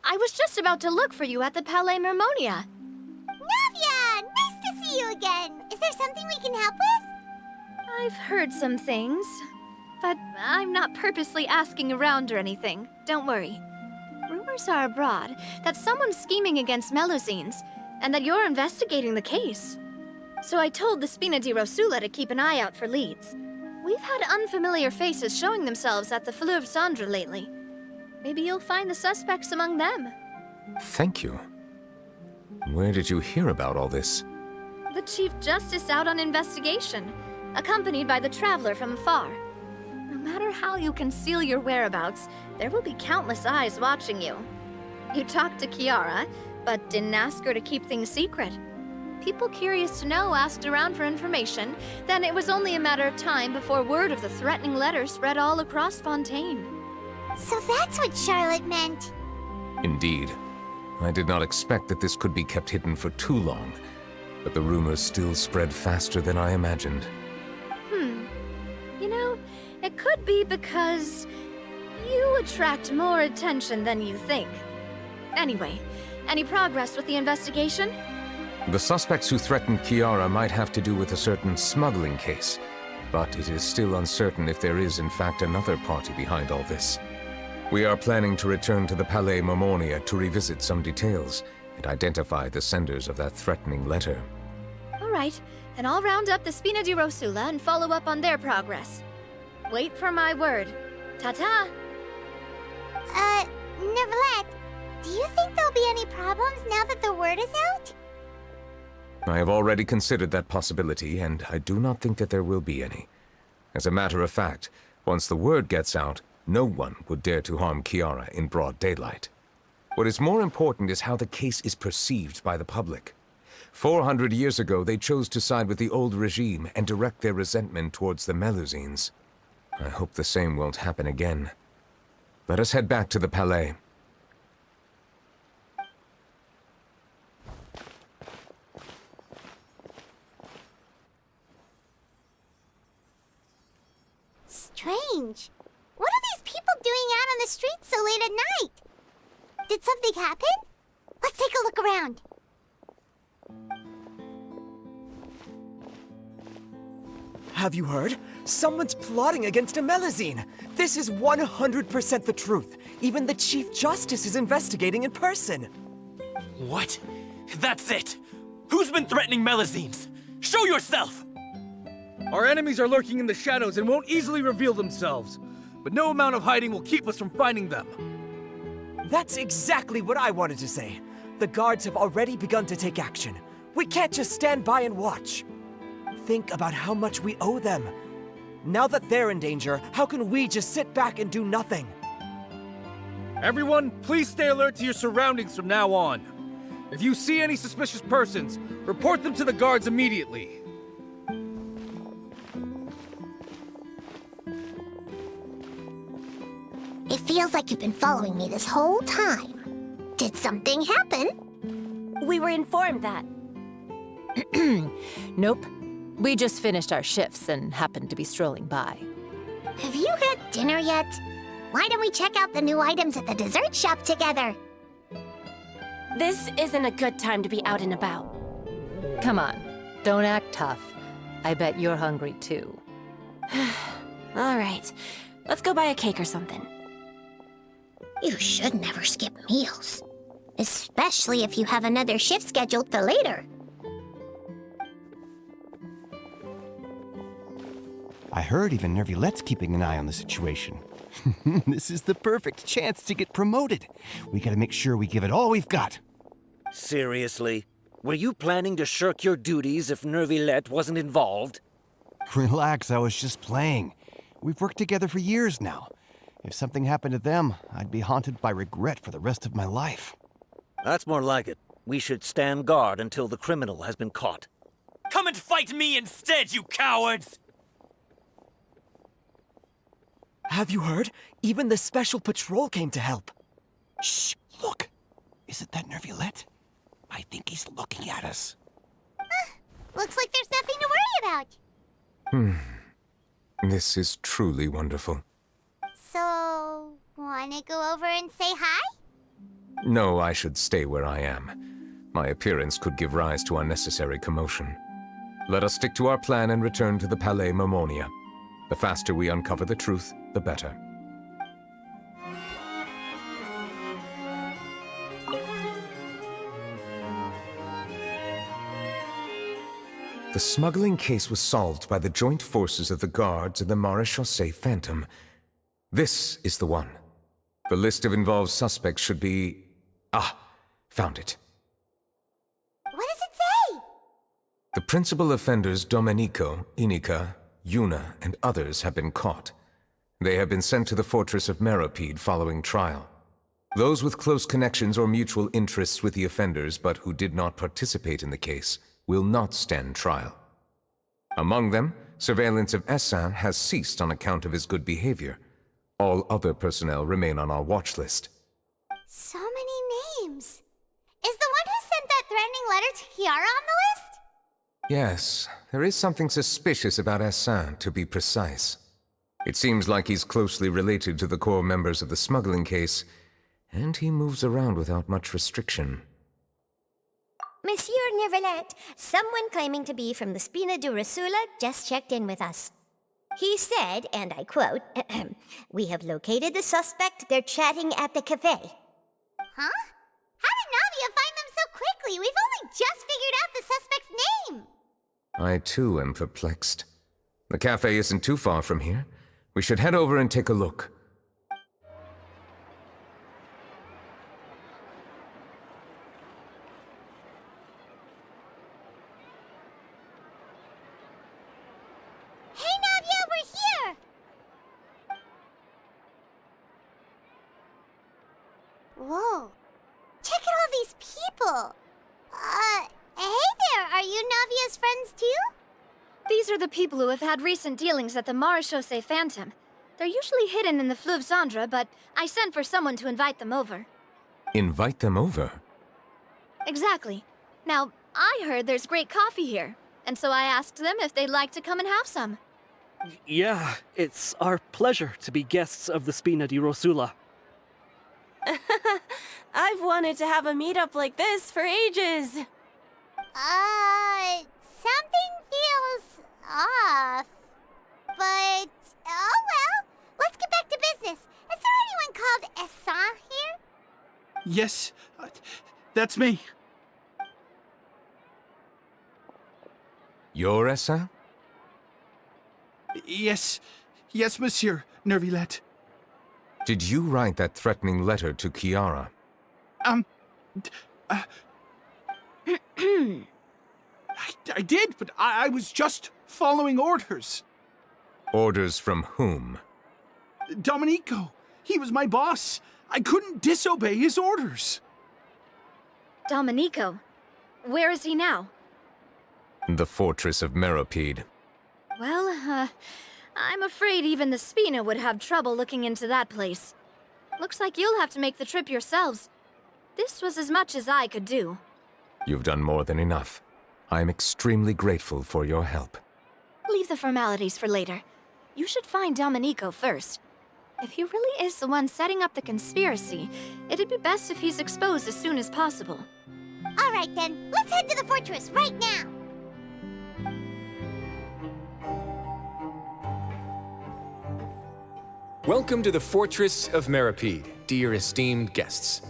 I was just about to look for you at the Palais Mermonia. Navia! Nice to see you again! Is there something we can help with? I've heard some things, but I'm not purposely asking around or anything. Don't worry. Rumors are abroad that someone's scheming against Melusines, and that you're investigating the case. So I told the Spina di Rosula to keep an eye out for leads. We've had unfamiliar faces showing themselves at the Fleuve Cendre lately. Maybe you'll find the suspects among them. Thank you. Where did you hear about all this? The Chief Justice out on investigation, accompanied by the Traveler from afar. No matter how you conceal your whereabouts, there will be countless eyes watching you. You talked to Kiara, but didn't ask her to keep things secret. People curious to know asked around for information, then it was only a matter of time before word of the threatening letter spread all across Fontaine. So that's what Charlotte meant. Indeed. I did not expect that this could be kept hidden for too long, but the rumors still spread faster than I imagined. You know, it could be because you attract more attention than you think. Anyway, any progress with the investigation? The suspects who threatened Kiara might have to do with a certain smuggling case, but it is still uncertain if there is in fact another party behind all this. We are planning to return to the Palais Mermonia to revisit some details and identify the senders of that threatening letter. Alright, then I'll round up the Spina di Rosula and follow up on their progress. Wait for my word. Ta-ta! Neuvillette, do you think there'll be any problems now that the word is out? I have already considered that possibility, and I do not think that there will be any. As a matter of fact, once the word gets out, no one would dare to harm Kiara in broad daylight. What is more important is how the case is perceived by the public. 400 years ago, they chose to side with the old regime and direct their resentment towards the Melusines. I hope the same won't happen again. Let us head back to the Palais. Strange. What are these people doing out on the streets so late at night? Did something happen? Let's take a look around. Have you heard? Someone's plotting against a Melusine! This is 100% the truth. Even the Chief Justice is investigating in person. What? That's it! Who's been threatening Melusines? Show yourself! Our enemies are lurking in the shadows and won't easily reveal themselves. But no amount of hiding will keep us from finding them. That's exactly what I wanted to say. The guards have already begun to take action. We can't just stand by and watch. Think about how much we owe them. Now that they're in danger, how can we just sit back and do nothing? Everyone, please stay alert to your surroundings from now on. If you see any suspicious persons, report them to the guards immediately. It feels like you've been following me this whole time. Did something happen? We were informed that. Nope. We just finished our shifts and happened to be strolling by. Have you had dinner yet? Why don't we check out the new items at the dessert shop together? This isn't a good time to be out and about. Come on, don't act tough. I bet you're hungry too. All right, let's go buy a cake or something. You should never skip meals. Especially if you have another shift scheduled for later. I heard even Neuvillette's keeping an eye on the situation. This is the perfect chance to get promoted. We gotta make sure we give it all we've got. Seriously? Were you planning to shirk your duties if Neuvillette wasn't involved? Relax, I was just playing. We've worked together for years now. If something happened to them, I'd be haunted by regret for the rest of my life. That's more like it. We should stand guard until the criminal has been caught. Come and fight me instead, you cowards! Have you heard? Even the Special Patrol came to help. Shh, look. Isn't that Neuvillette? I think he's looking at us. Looks like there's nothing to worry about. This is truly wonderful. So, wanna go over and say hi? No, I should stay where I am. My appearance could give rise to unnecessary commotion. Let us stick to our plan and return to the Palais Mermonia. The faster we uncover the truth, the better. The smuggling case was solved by the joint forces of the guards and the Maréchaussée Phantom. This is the one. The list of involved suspects should be... Ah, found it. What does it say? The principal offenders Domenico, Inica, Yuna, and others have been caught. They have been sent to the fortress of Meropide following trial. Those with close connections or mutual interests with the offenders but who did not participate in the case will not stand trial. Among them, surveillance of Essin has ceased on account of his good behavior. All other personnel remain on our watch list. So many names. Is the one who sent that threatening letter to Kiara on the list? Yes, there is something suspicious about Essin, to be precise. It seems like he's closely related to the core members of the smuggling case, and he moves around without much restriction. Monsieur Neuvillette, someone claiming to be from the Spina di Rosula just checked in with us. He said, and I quote, "We have located the suspect. They're chatting at the cafe." Huh? How did Navia find them so quickly? We've only just figured out the suspect's name. I too am perplexed. The cafe isn't too far from here. We should head over and take a look. Hey, Navia, we're here! Whoa. Check out all these people. Hey there, are you Navia's friends too? These are the people who have had recent dealings at the Marechaussee Phantom. They're usually hidden in the Fleuve Zandra, but I sent for someone to invite them over. Invite them over? Exactly. Now, I heard there's great coffee here, and so I asked them if they'd like to come and have some. Yeah, it's our pleasure to be guests of the Spina di Rosula. I've wanted to have a meetup like this for ages. Something feels off. But, oh well, let's get back to business. Is there anyone called Essan here? Yes, that's me. You're Essa? Yes, Monsieur Neuvillette. Did you write that threatening letter to Kiara? I did, but I was just following orders. Orders from whom? Domenico. He was my boss. I couldn't disobey his orders. Domenico? Where is he now? The fortress of Meropide. Well, I'm afraid even the Spina would have trouble looking into that place. Looks like you'll have to make the trip yourselves. This was as much as I could do. You've done more than enough. I am extremely grateful for your help. Leave the formalities for later. You should find Domenico first. If he really is the one setting up the conspiracy, it'd be best if he's exposed as soon as possible. All right then, let's head to the fortress right now. Welcome to the Fortress of Meropide, dear esteemed guests.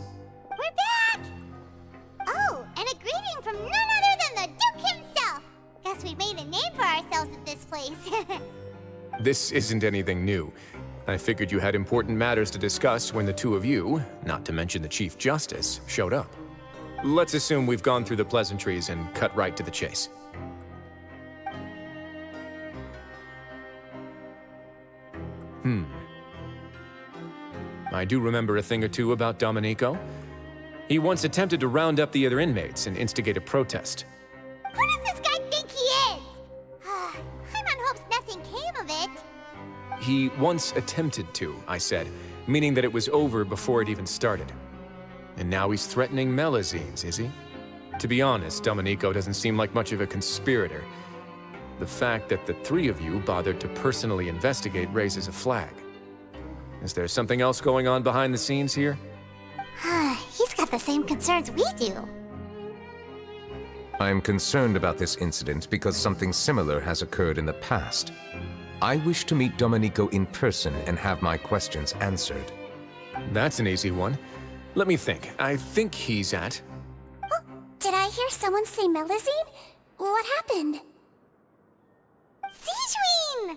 We're back! Oh, and a greeting from none other than the Duke himself. Guess we made a name for ourselves at this place. This isn't anything new. I figured you had important matters to discuss when the two of you, not to mention the Chief Justice, showed up. Let's assume we've gone through the pleasantries and cut right to the chase. I do remember a thing or two about Domenico. He once attempted to round up the other inmates and instigate a protest. Who does this guy think he is? Paimon hopes nothing came of it. He once attempted to, I said, meaning that it was over before it even started. And now he's threatening Melusines, is he? To be honest, Domenico doesn't seem like much of a conspirator. The fact that the three of you bothered to personally investigate raises a flag. Is there something else going on behind the scenes here? He's got the same concerns we do. I am concerned about this incident because something similar has occurred in the past. I wish to meet Domenico in person and have my questions answered. That's an easy one. Let me think. I think he's at... Did I hear someone say Melusine? What happened? Sigewinne!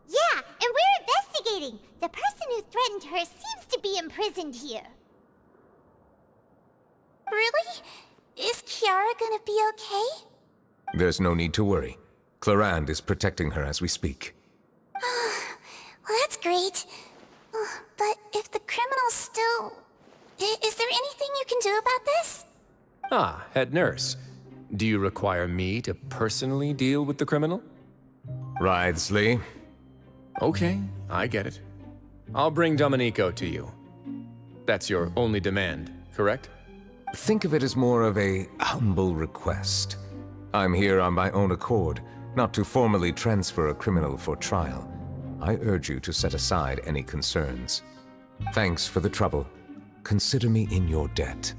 Yeah, and we're investigating. The person who threatened her seems to be imprisoned here. Really? Is Kiara gonna be okay? There's no need to worry. Clarande is protecting her as we speak. Well, that's great. But if the criminal's still... Is there anything you can do about this? Ah, head nurse. Do you require me to personally deal with the criminal? Wriothesley. Okay, I get it. I'll bring Domenico to you. That's your only demand, correct? Think of it as more of a humble request. I'm here on my own accord, not to formally transfer a criminal for trial. I urge you to set aside any concerns. Thanks for the trouble. Consider me in your debt.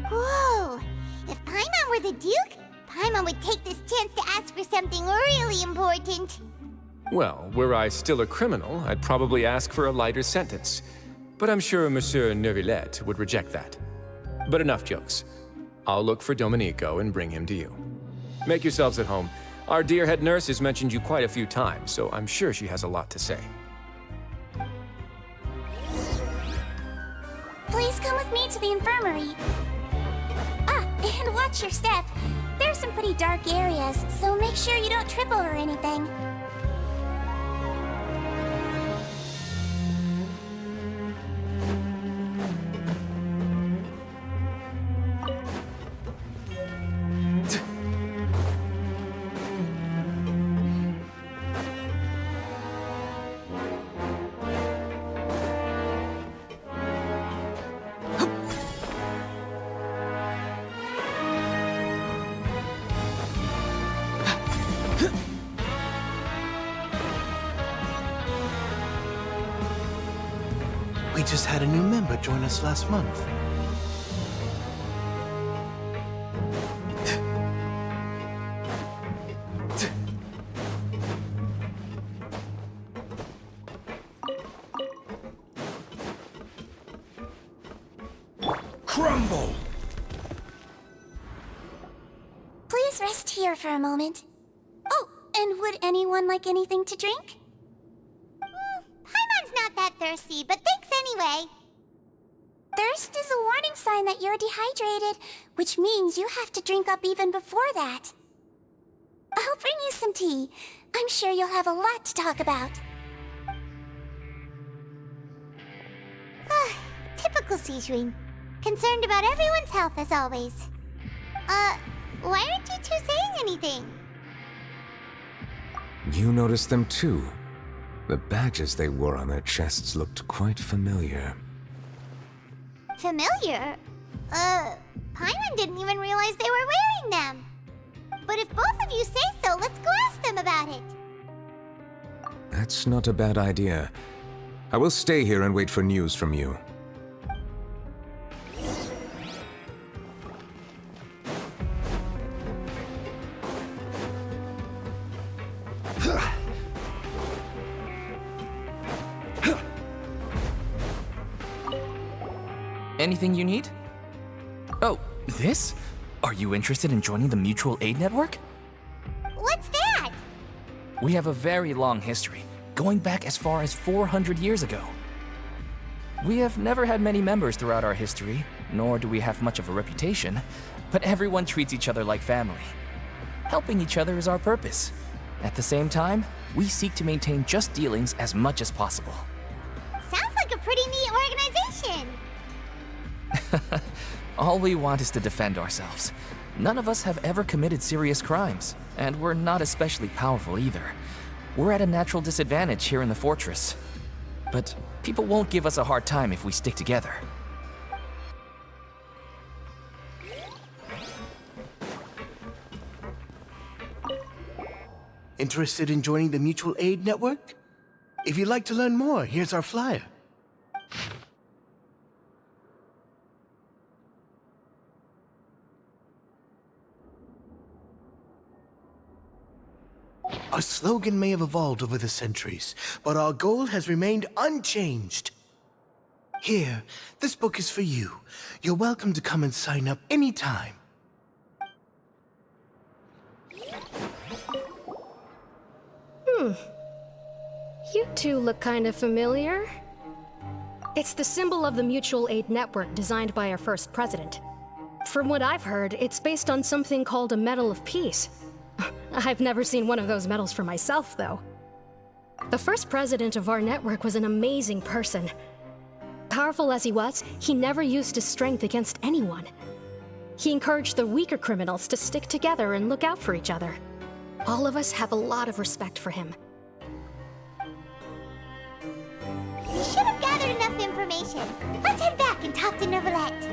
Whoa! If Paimon were the Duke, Paimon would take this chance to ask for something really important. Well, were I still a criminal, I'd probably ask for a lighter sentence. But I'm sure Monsieur Neuvillette would reject that. But enough jokes. I'll look for Domenico and bring him to you. Make yourselves at home. Our dear head nurse has mentioned you quite a few times, so I'm sure she has a lot to say. Please come with me to the infirmary. Ah, and watch your step. There's some pretty dark areas, so make sure you don't trip over anything. We just had a new member join us last month. Crumble! Please rest here for a moment. Oh, and would anyone like anything to drink? Paimon's not that thirsty, but thanks anyway. Thirst is a warning sign that you're dehydrated, which means you have to drink up even before that. I'll bring you some tea. I'm sure you'll have a lot to talk about. Typical Sijun. Concerned about everyone's health as always. Why aren't you two saying anything? You noticed them too. The badges they wore on their chests looked quite familiar. Familiar? Paimon didn't even realize they were wearing them. But if both of you say so, let's go ask them about it. That's not a bad idea. I will stay here and wait for news from you. Anything you need? Oh, this? Are you interested in joining the Mutual Aid Network? What's that? We have a very long history, going back as far as 400 years ago. We have never had many members throughout our history, nor do we have much of a reputation, but everyone treats each other like family. Helping each other is our purpose. At the same time, we seek to maintain just dealings as much as possible. Sounds like a pretty neat organization. All we want is to defend ourselves. None of us have ever committed serious crimes, and we're not especially powerful either. We're at a natural disadvantage here in the fortress. But people won't give us a hard time if we stick together. Interested in joining the Mutual Aid Network? If you'd like to learn more, here's our flyer. Our slogan may have evolved over the centuries, but our goal has remained unchanged. Here, this book is for you. You're welcome to come and sign up anytime. You two look kind of familiar. It's the symbol of the Mutual Aid Network designed by our first president. From what I've heard, it's based on something called a Medal of Peace. I've never seen one of those medals for myself, though. The first president of our network was an amazing person. Powerful as he was, he never used his strength against anyone. He encouraged the weaker criminals to stick together and look out for each other. All of us have a lot of respect for him. We should have gathered enough information. Let's head back and talk to Neuvillette.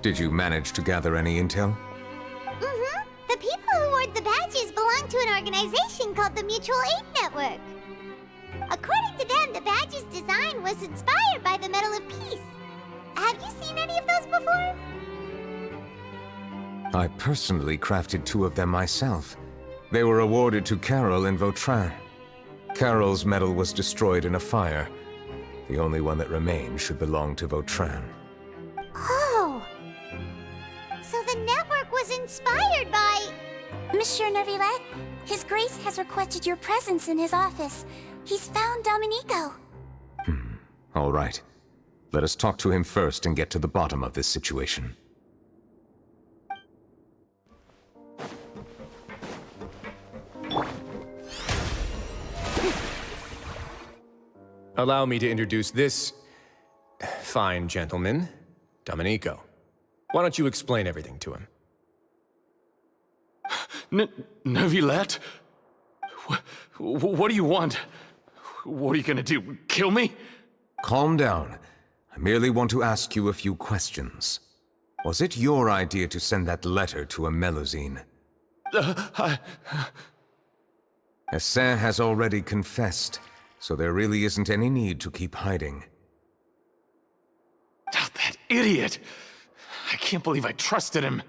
Did you manage to gather any intel? Mm-hmm. The people who wore the badges belong to an organization called the Mutual Aid Network. According to them, the badge's design was inspired by the Medal of Peace. Have you seen any of those before? I personally crafted 2 of them myself. They were awarded to Carol and Vautrin. Carol's medal was destroyed in a fire. The only one that remained should belong to Vautrin. Oh! So the network was inspired by... Monsieur Neuvillette, His Grace has requested your presence in his office. He's found Domenico. All right. Let us talk to him first and get to the bottom of this situation. Allow me to introduce this fine gentleman, Domenico. Why don't you explain everything to him? Neuvillette? What do you want? What are you gonna do? Kill me? Calm down. I merely want to ask you a few questions. Was it your idea to send that letter to a Melusine? Essin has already confessed, so there really isn't any need to keep hiding. That idiot! I can't believe I trusted him.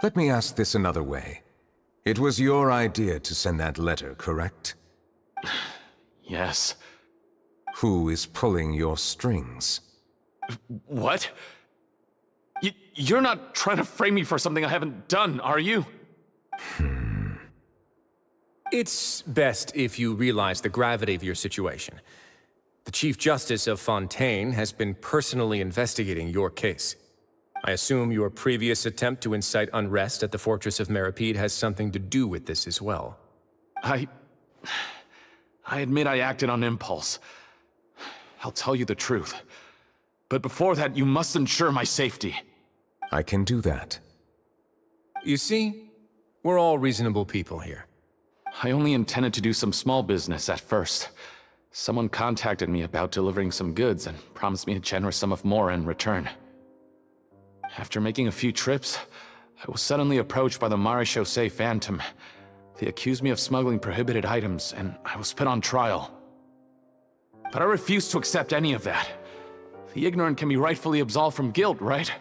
Let me ask this another way. It was your idea to send that letter, correct? Yes. Who is pulling your strings? What? You're not trying to frame me for something I haven't done, are you? It's best if you realize the gravity of your situation. The Chief Justice of Fontaine has been personally investigating your case. I assume your previous attempt to incite unrest at the Fortress of Meripede has something to do with this as well. I admit I acted on impulse. I'll tell you the truth. But before that, you must ensure my safety. I can do that. You see, we're all reasonable people here. I only intended to do some small business at first. Someone contacted me about delivering some goods and promised me a generous sum of more in return. After making a few trips, I was suddenly approached by the Marechaussee Phantom. They accused me of smuggling prohibited items, and I was put on trial. But I refused to accept any of that. The ignorant can be rightfully absolved from guilt, right?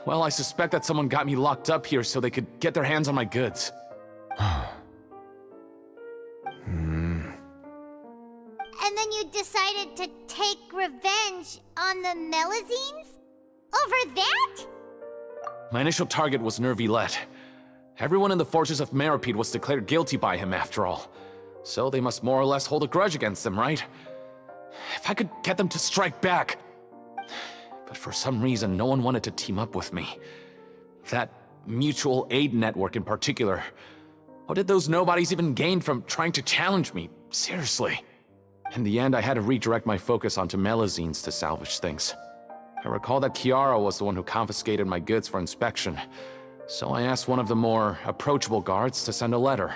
Well, I suspect that someone got me locked up here so they could get their hands on my goods. And then you decided to take revenge on the Melusines? Over that? My initial target was Neuvillette. Everyone in the Fortress of Meripede was declared guilty by him, after all. So they must more or less hold a grudge against them, right? If I could get them to strike back. But for some reason, no one wanted to team up with me. That mutual aid network in particular. What did those nobodies even gain from trying to challenge me? Seriously. In the end, I had to redirect my focus onto Melusines to salvage things. I recall that Chiara was the one who confiscated my goods for inspection, so I asked one of the more approachable guards to send a letter,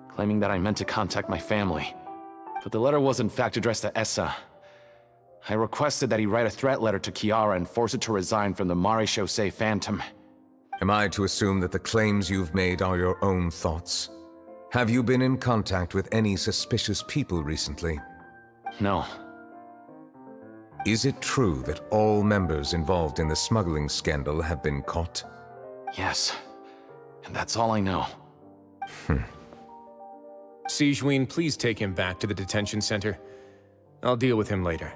claiming that I meant to contact my family. But the letter was in fact addressed to Essa. I requested that he write a threat letter to Chiara and force her to resign from the Marechaussee Phantom. Am I to assume that the claims you've made are your own thoughts? Have you been in contact with any suspicious people recently? No. Is it true that all members involved in the smuggling scandal have been caught? Yes. And that's all I know. Sigewinne, please take him back to the detention center. I'll deal with him later.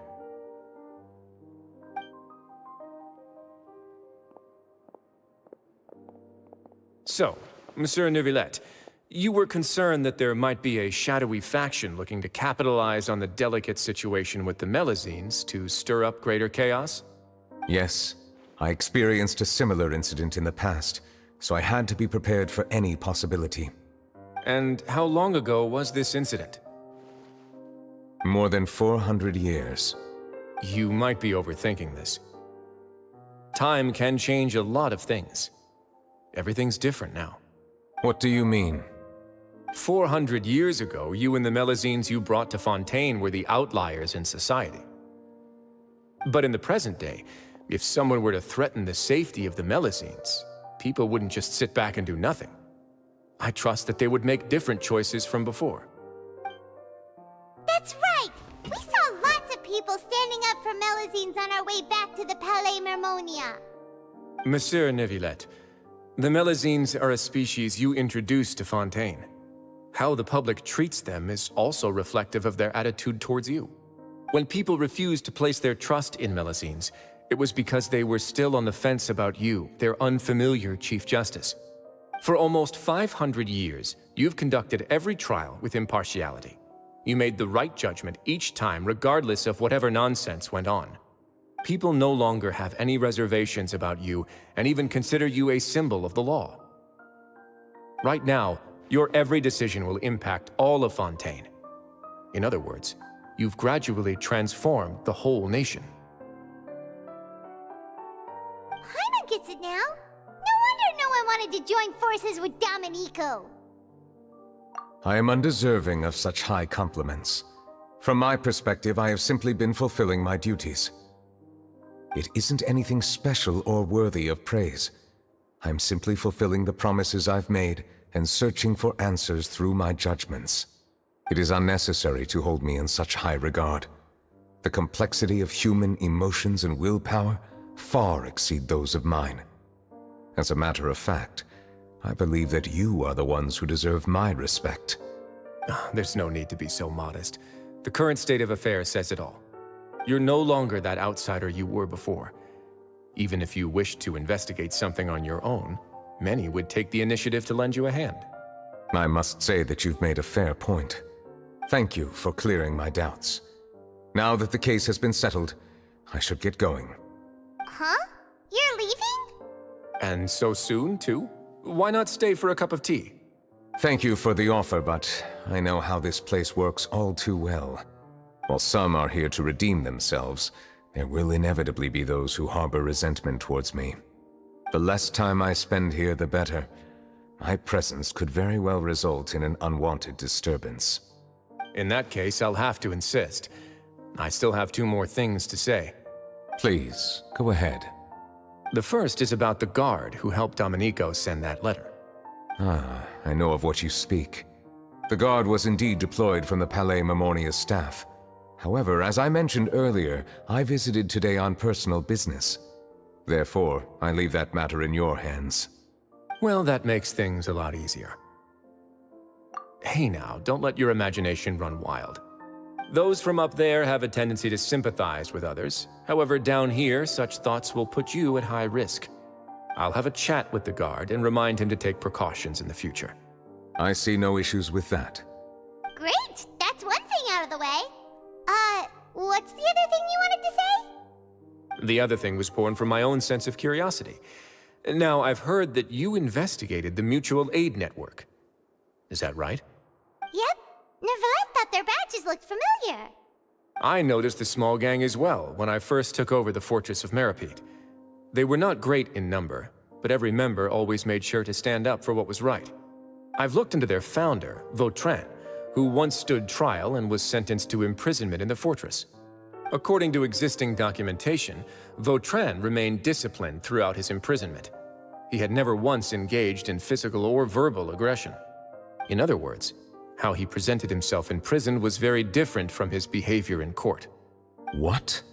So, Monsieur Neuvillette, you were concerned that there might be a shadowy faction looking to capitalize on the delicate situation with the Melusines to stir up greater chaos? Yes. I experienced a similar incident in the past, so I had to be prepared for any possibility. And how long ago was this incident? More than 400 years. You might be overthinking this. Time can change a lot of things. Everything's different now. What do you mean? 400 years ago, you and the Melusines you brought to Fontaine were the outliers in society. But in the present day, If someone were to threaten the safety of the Melusines, people wouldn't just sit back and do nothing. I trust that they would make different choices from before. That's right! We saw lots of people standing up for Melusines on our way back to the Palais Mermonia. Monsieur Neuvillette, the Melusines are a species you introduced to Fontaine. How the public treats them is also reflective of their attitude towards you. When people refused to place their trust in Melusines, it was because they were still on the fence about you, their unfamiliar Chief Justice. For almost 500 years, you've conducted every trial with impartiality. You made the right judgment each time, regardless of whatever nonsense went on. People no longer have any reservations about you and even consider you a symbol of the law. Right now, your every decision will impact all of Fontaine. In other words, you've gradually transformed the whole nation. Paimon gets it now. No wonder no one wanted to join forces with Domenico. I am undeserving of such high compliments. From my perspective, I have simply been fulfilling my duties. It isn't anything special or worthy of praise. I'm simply fulfilling the promises I've made and searching for answers through my judgments. It is unnecessary to hold me in such high regard. The complexity of human emotions and willpower far exceed those of mine. As a matter of fact, I believe that you are the ones who deserve my respect. There's no need to be so modest. The current state of affairs says it all. You're no longer that outsider you were before. Even if you wished to investigate something on your own, many would take the initiative to lend you a hand. I must say that you've made a fair point. Thank you for clearing my doubts. Now that the case has been settled, I should get going. Huh? You're leaving? And so soon, too? Why not stay for a cup of tea? Thank you for the offer, but I know how this place works all too well. While some are here to redeem themselves, there will inevitably be those who harbor resentment towards me. The less time I spend here, the better. My presence could very well result in an unwanted disturbance. In that case, I'll have to insist. I still have 2 more things to say. Please, go ahead. The first is about the guard who helped Domenico send that letter. Ah, I know of what you speak. The guard was indeed deployed from the Palais Mermonia's staff. However, as I mentioned earlier, I visited today on personal business. Therefore, I leave that matter in your hands. Well, that makes things a lot easier. Hey now, don't let your imagination run wild. Those from up there have a tendency to sympathize with others. However, down here, such thoughts will put you at high risk. I'll have a chat with the guard and remind him to take precautions in the future. I see no issues with that. Great! That's one thing out of the way. What's the other thing you wanted to say? The other thing was born from my own sense of curiosity. Now, I've heard that you investigated the mutual aid network. Is that right? Yep. Neuvillette thought their badges looked familiar. I noticed the small gang as well when I first took over the Fortress of Meropide. They were not great in number, but every member always made sure to stand up for what was right. I've looked into their founder, Vautrin, who once stood trial and was sentenced to imprisonment in the fortress. According to existing documentation, Vautrin remained disciplined throughout his imprisonment. He had never once engaged in physical or verbal aggression. In other words, how he presented himself in prison was very different from his behavior in court. What?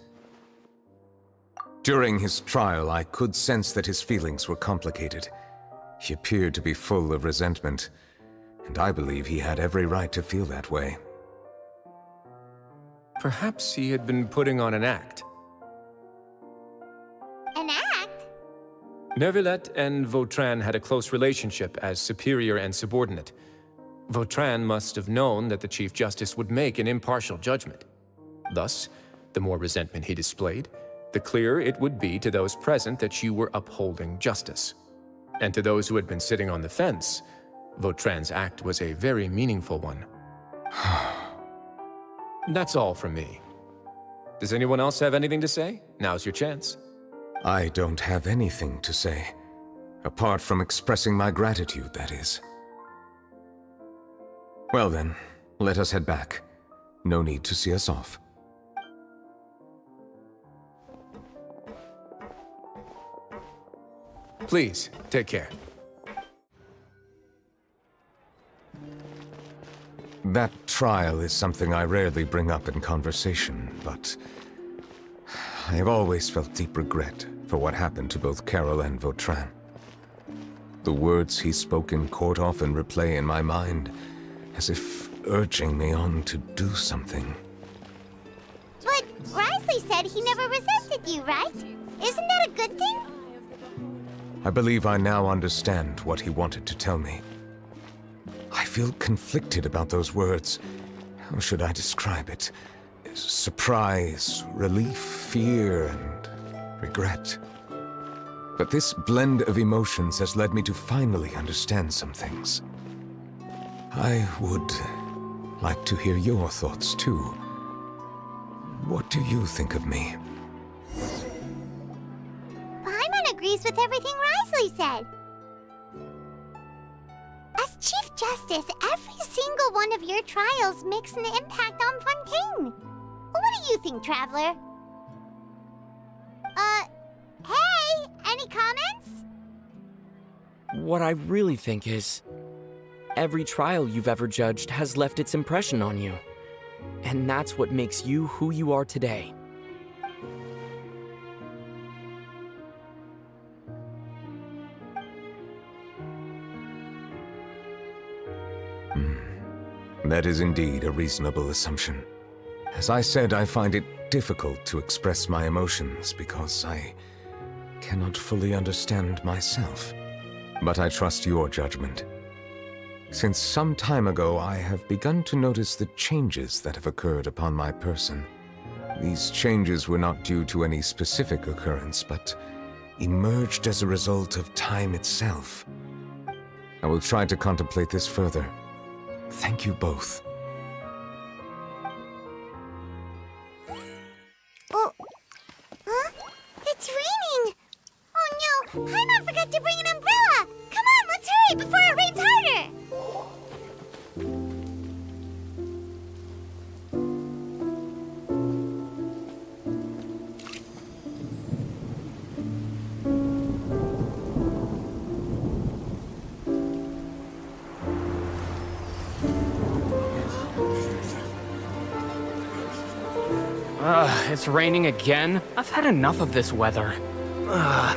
During his trial, I could sense that his feelings were complicated. He appeared to be full of resentment, and I believe he had every right to feel that way. Perhaps he had been putting on an act. An act? Neuvillette and Vautrin had a close relationship as superior and subordinate. Vautrin must have known that the Chief Justice would make an impartial judgment. Thus, the more resentment he displayed, the clearer it would be to those present that you were upholding justice. And to those who had been sitting on the fence, Vautrin's act was a very meaningful one. That's all from me. Does anyone else have anything to say? Now's your chance. I don't have anything to say. Apart from expressing my gratitude, that is. Well then, let us head back. No need to see us off. Please, take care. That trial is something I rarely bring up in conversation, but I have always felt deep regret for what happened to both Carol and Vautrin. The words he spoke in court often replay in my mind, as if urging me on to do something. But Risley said he never resented you, right? Isn't that a good thing? I believe I now understand what he wanted to tell me. I feel conflicted about those words. How should I describe it? Surprise, relief, fear, and regret. But this blend of emotions has led me to finally understand some things. I would like to hear your thoughts, too. What do you think of me? Paimon agrees with everything Risley said. As Chief Justice, every single one of your trials makes an impact on Fontaine. What do you think, Traveler? Hey, any comments? What I really think is, every trial you've ever judged has left its impression on you. And that's what makes you who you are today. That is indeed a reasonable assumption. As I said, I find it difficult to express my emotions because I cannot fully understand myself. But I trust your judgment. Since some time ago, I have begun to notice the changes that have occurred upon my person. These changes were not due to any specific occurrence, but emerged as a result of time itself. I will try to contemplate this further. Thank you both. Oh, huh? It's raining! Oh no, Paimon forgot to bring an umbrella! Come on, let's hurry before it rains harder! It's raining again? I've had enough of this weather.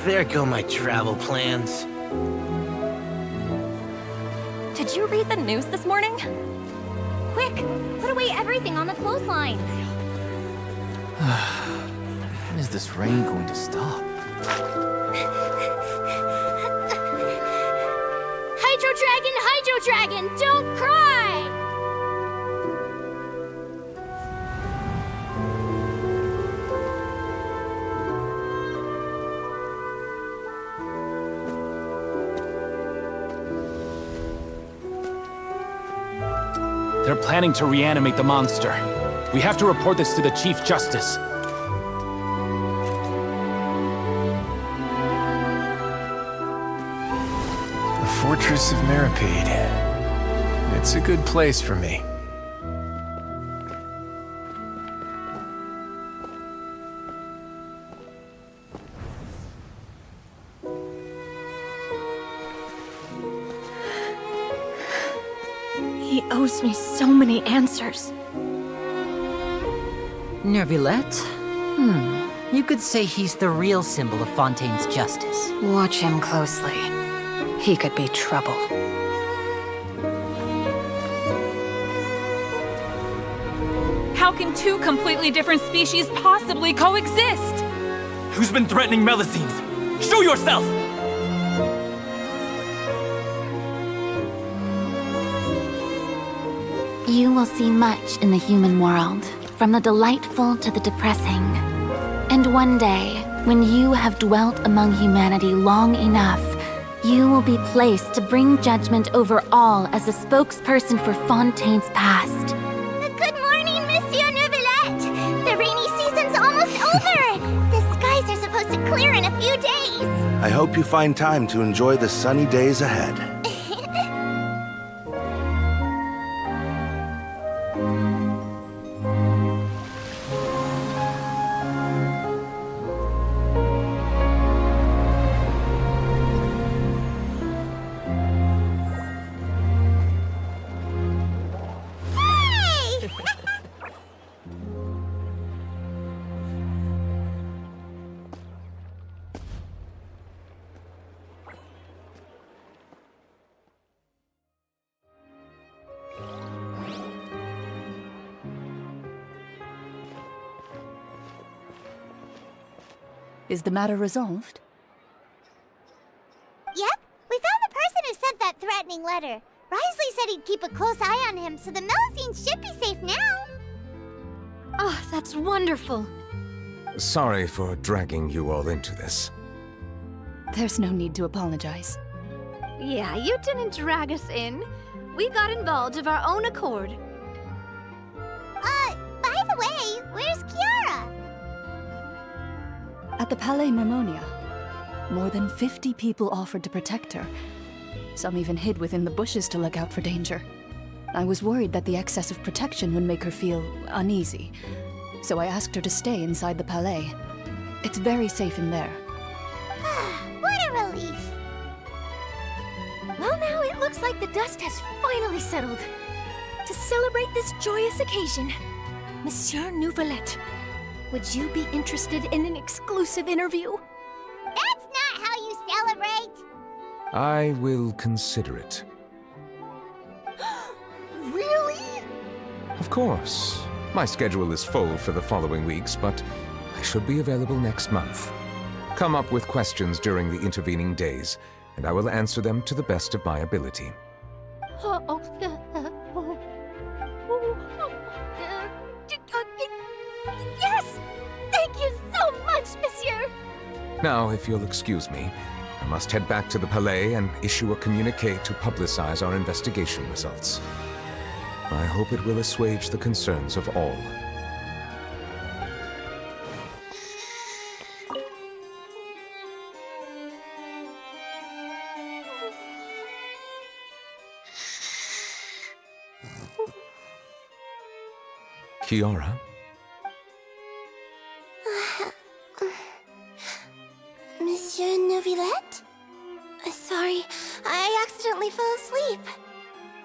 There go my travel plans. Did you read the news this morning? Quick, put away everything on the clothesline. When is this rain going to stop? Hydro Dragon, don't cry! They're planning to reanimate the monster. We have to report this to the Chief Justice. The Fortress of Meropide. It's a good place for me. He owes me so many answers. Neuvillette? You could say he's the real symbol of Fontaine's justice. Watch him closely. He could be trouble. How can two completely different species possibly coexist? Who's been threatening Melusines? Show yourself! You will see much in the human world, from the delightful to the depressing. And one day, when you have dwelt among humanity long enough, you will be placed to bring judgment over all as a spokesperson for Fontaine's past. Good morning, Monsieur Neuvillette! The rainy season's almost over! The skies are supposed to clear in a few days! I hope you find time to enjoy the sunny days ahead. Is the matter resolved? Yep, we found the person who sent that threatening letter. Risley said he'd keep a close eye on him, so the Melusine should be safe now. Oh, that's wonderful. Sorry for dragging you all into this. There's no need to apologize. Yeah, you didn't drag us in. We got involved of our own accord. By the way, where's Kiara? At the Palais Mermonia, more than 50 people offered to protect her. Some even hid within the bushes to look out for danger. I was worried that the excess of protection would make her feel uneasy, so I asked her to stay inside the Palais. It's very safe in there. What a relief. Well, now it looks like the dust has finally settled. To celebrate this joyous occasion, Monsieur Neuvillette, would you be interested in an exclusive interview? That's not how you celebrate. I will consider it. Really? Of course. My schedule is full for the following weeks, but I should be available next month. Come up with questions during the intervening days, and I will answer them to the best of my ability. Yes! Thank you so much, Monsieur! Now, if you'll excuse me, I must head back to the Palais and issue a communiqué to publicize our investigation results. I hope it will assuage the concerns of all. Kiara? Monsieur Neuvillette? Sorry, I accidentally fell asleep.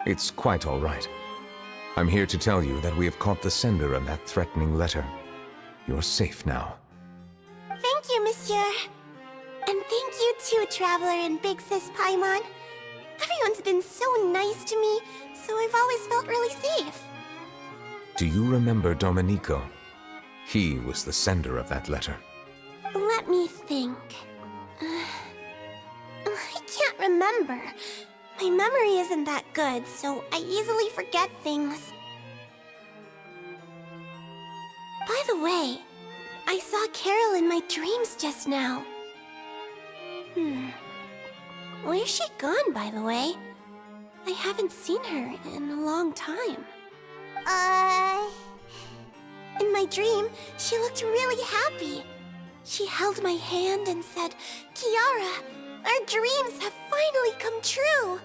It's quite all right. I'm here to tell you that we have caught the sender of that threatening letter. You're safe now. Thank you, Monsieur. And thank you too, Traveler and Big Sis Paimon. Everyone's been so nice to me, so I've always felt really safe. Do you remember Domenico? He was the sender of that letter. Let me think. I can't remember. My memory isn't that good, so I easily forget things. By the way, I saw Carol in my dreams just now. Where's she gone, by the way? I haven't seen her in a long time. In my dream, she looked really happy. She held my hand and said, "Kiara, our dreams have finally come true."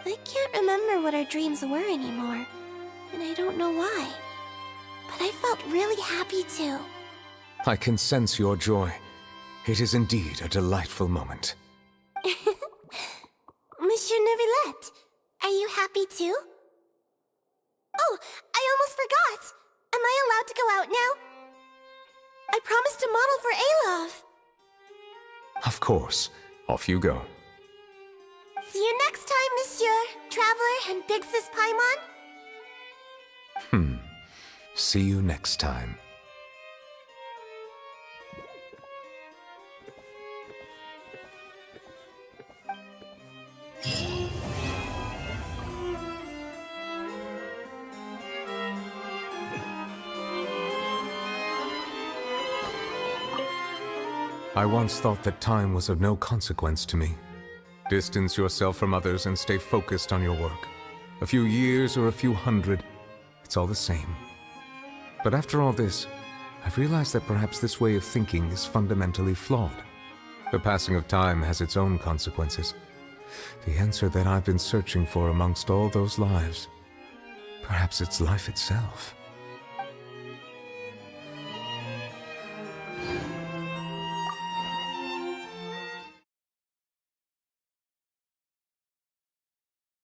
I can't remember what our dreams were anymore, and I don't know why. But I felt really happy too. I can sense your joy. It is indeed a delightful moment. Monsieur Neuvillette, are you happy too? Oh, I almost forgot! Am I allowed to go out now? I promised to model for Alov. Of course. Off you go. See you next time, Monsieur, Traveler, and Big Sis Paimon. See you next time. I once thought that time was of no consequence to me. Distance yourself from others and stay focused on your work. A few years or a few hundred, it's all the same. But after all this, I've realized that perhaps this way of thinking is fundamentally flawed. The passing of time has its own consequences. The answer that I've been searching for amongst all those lives, perhaps it's life itself.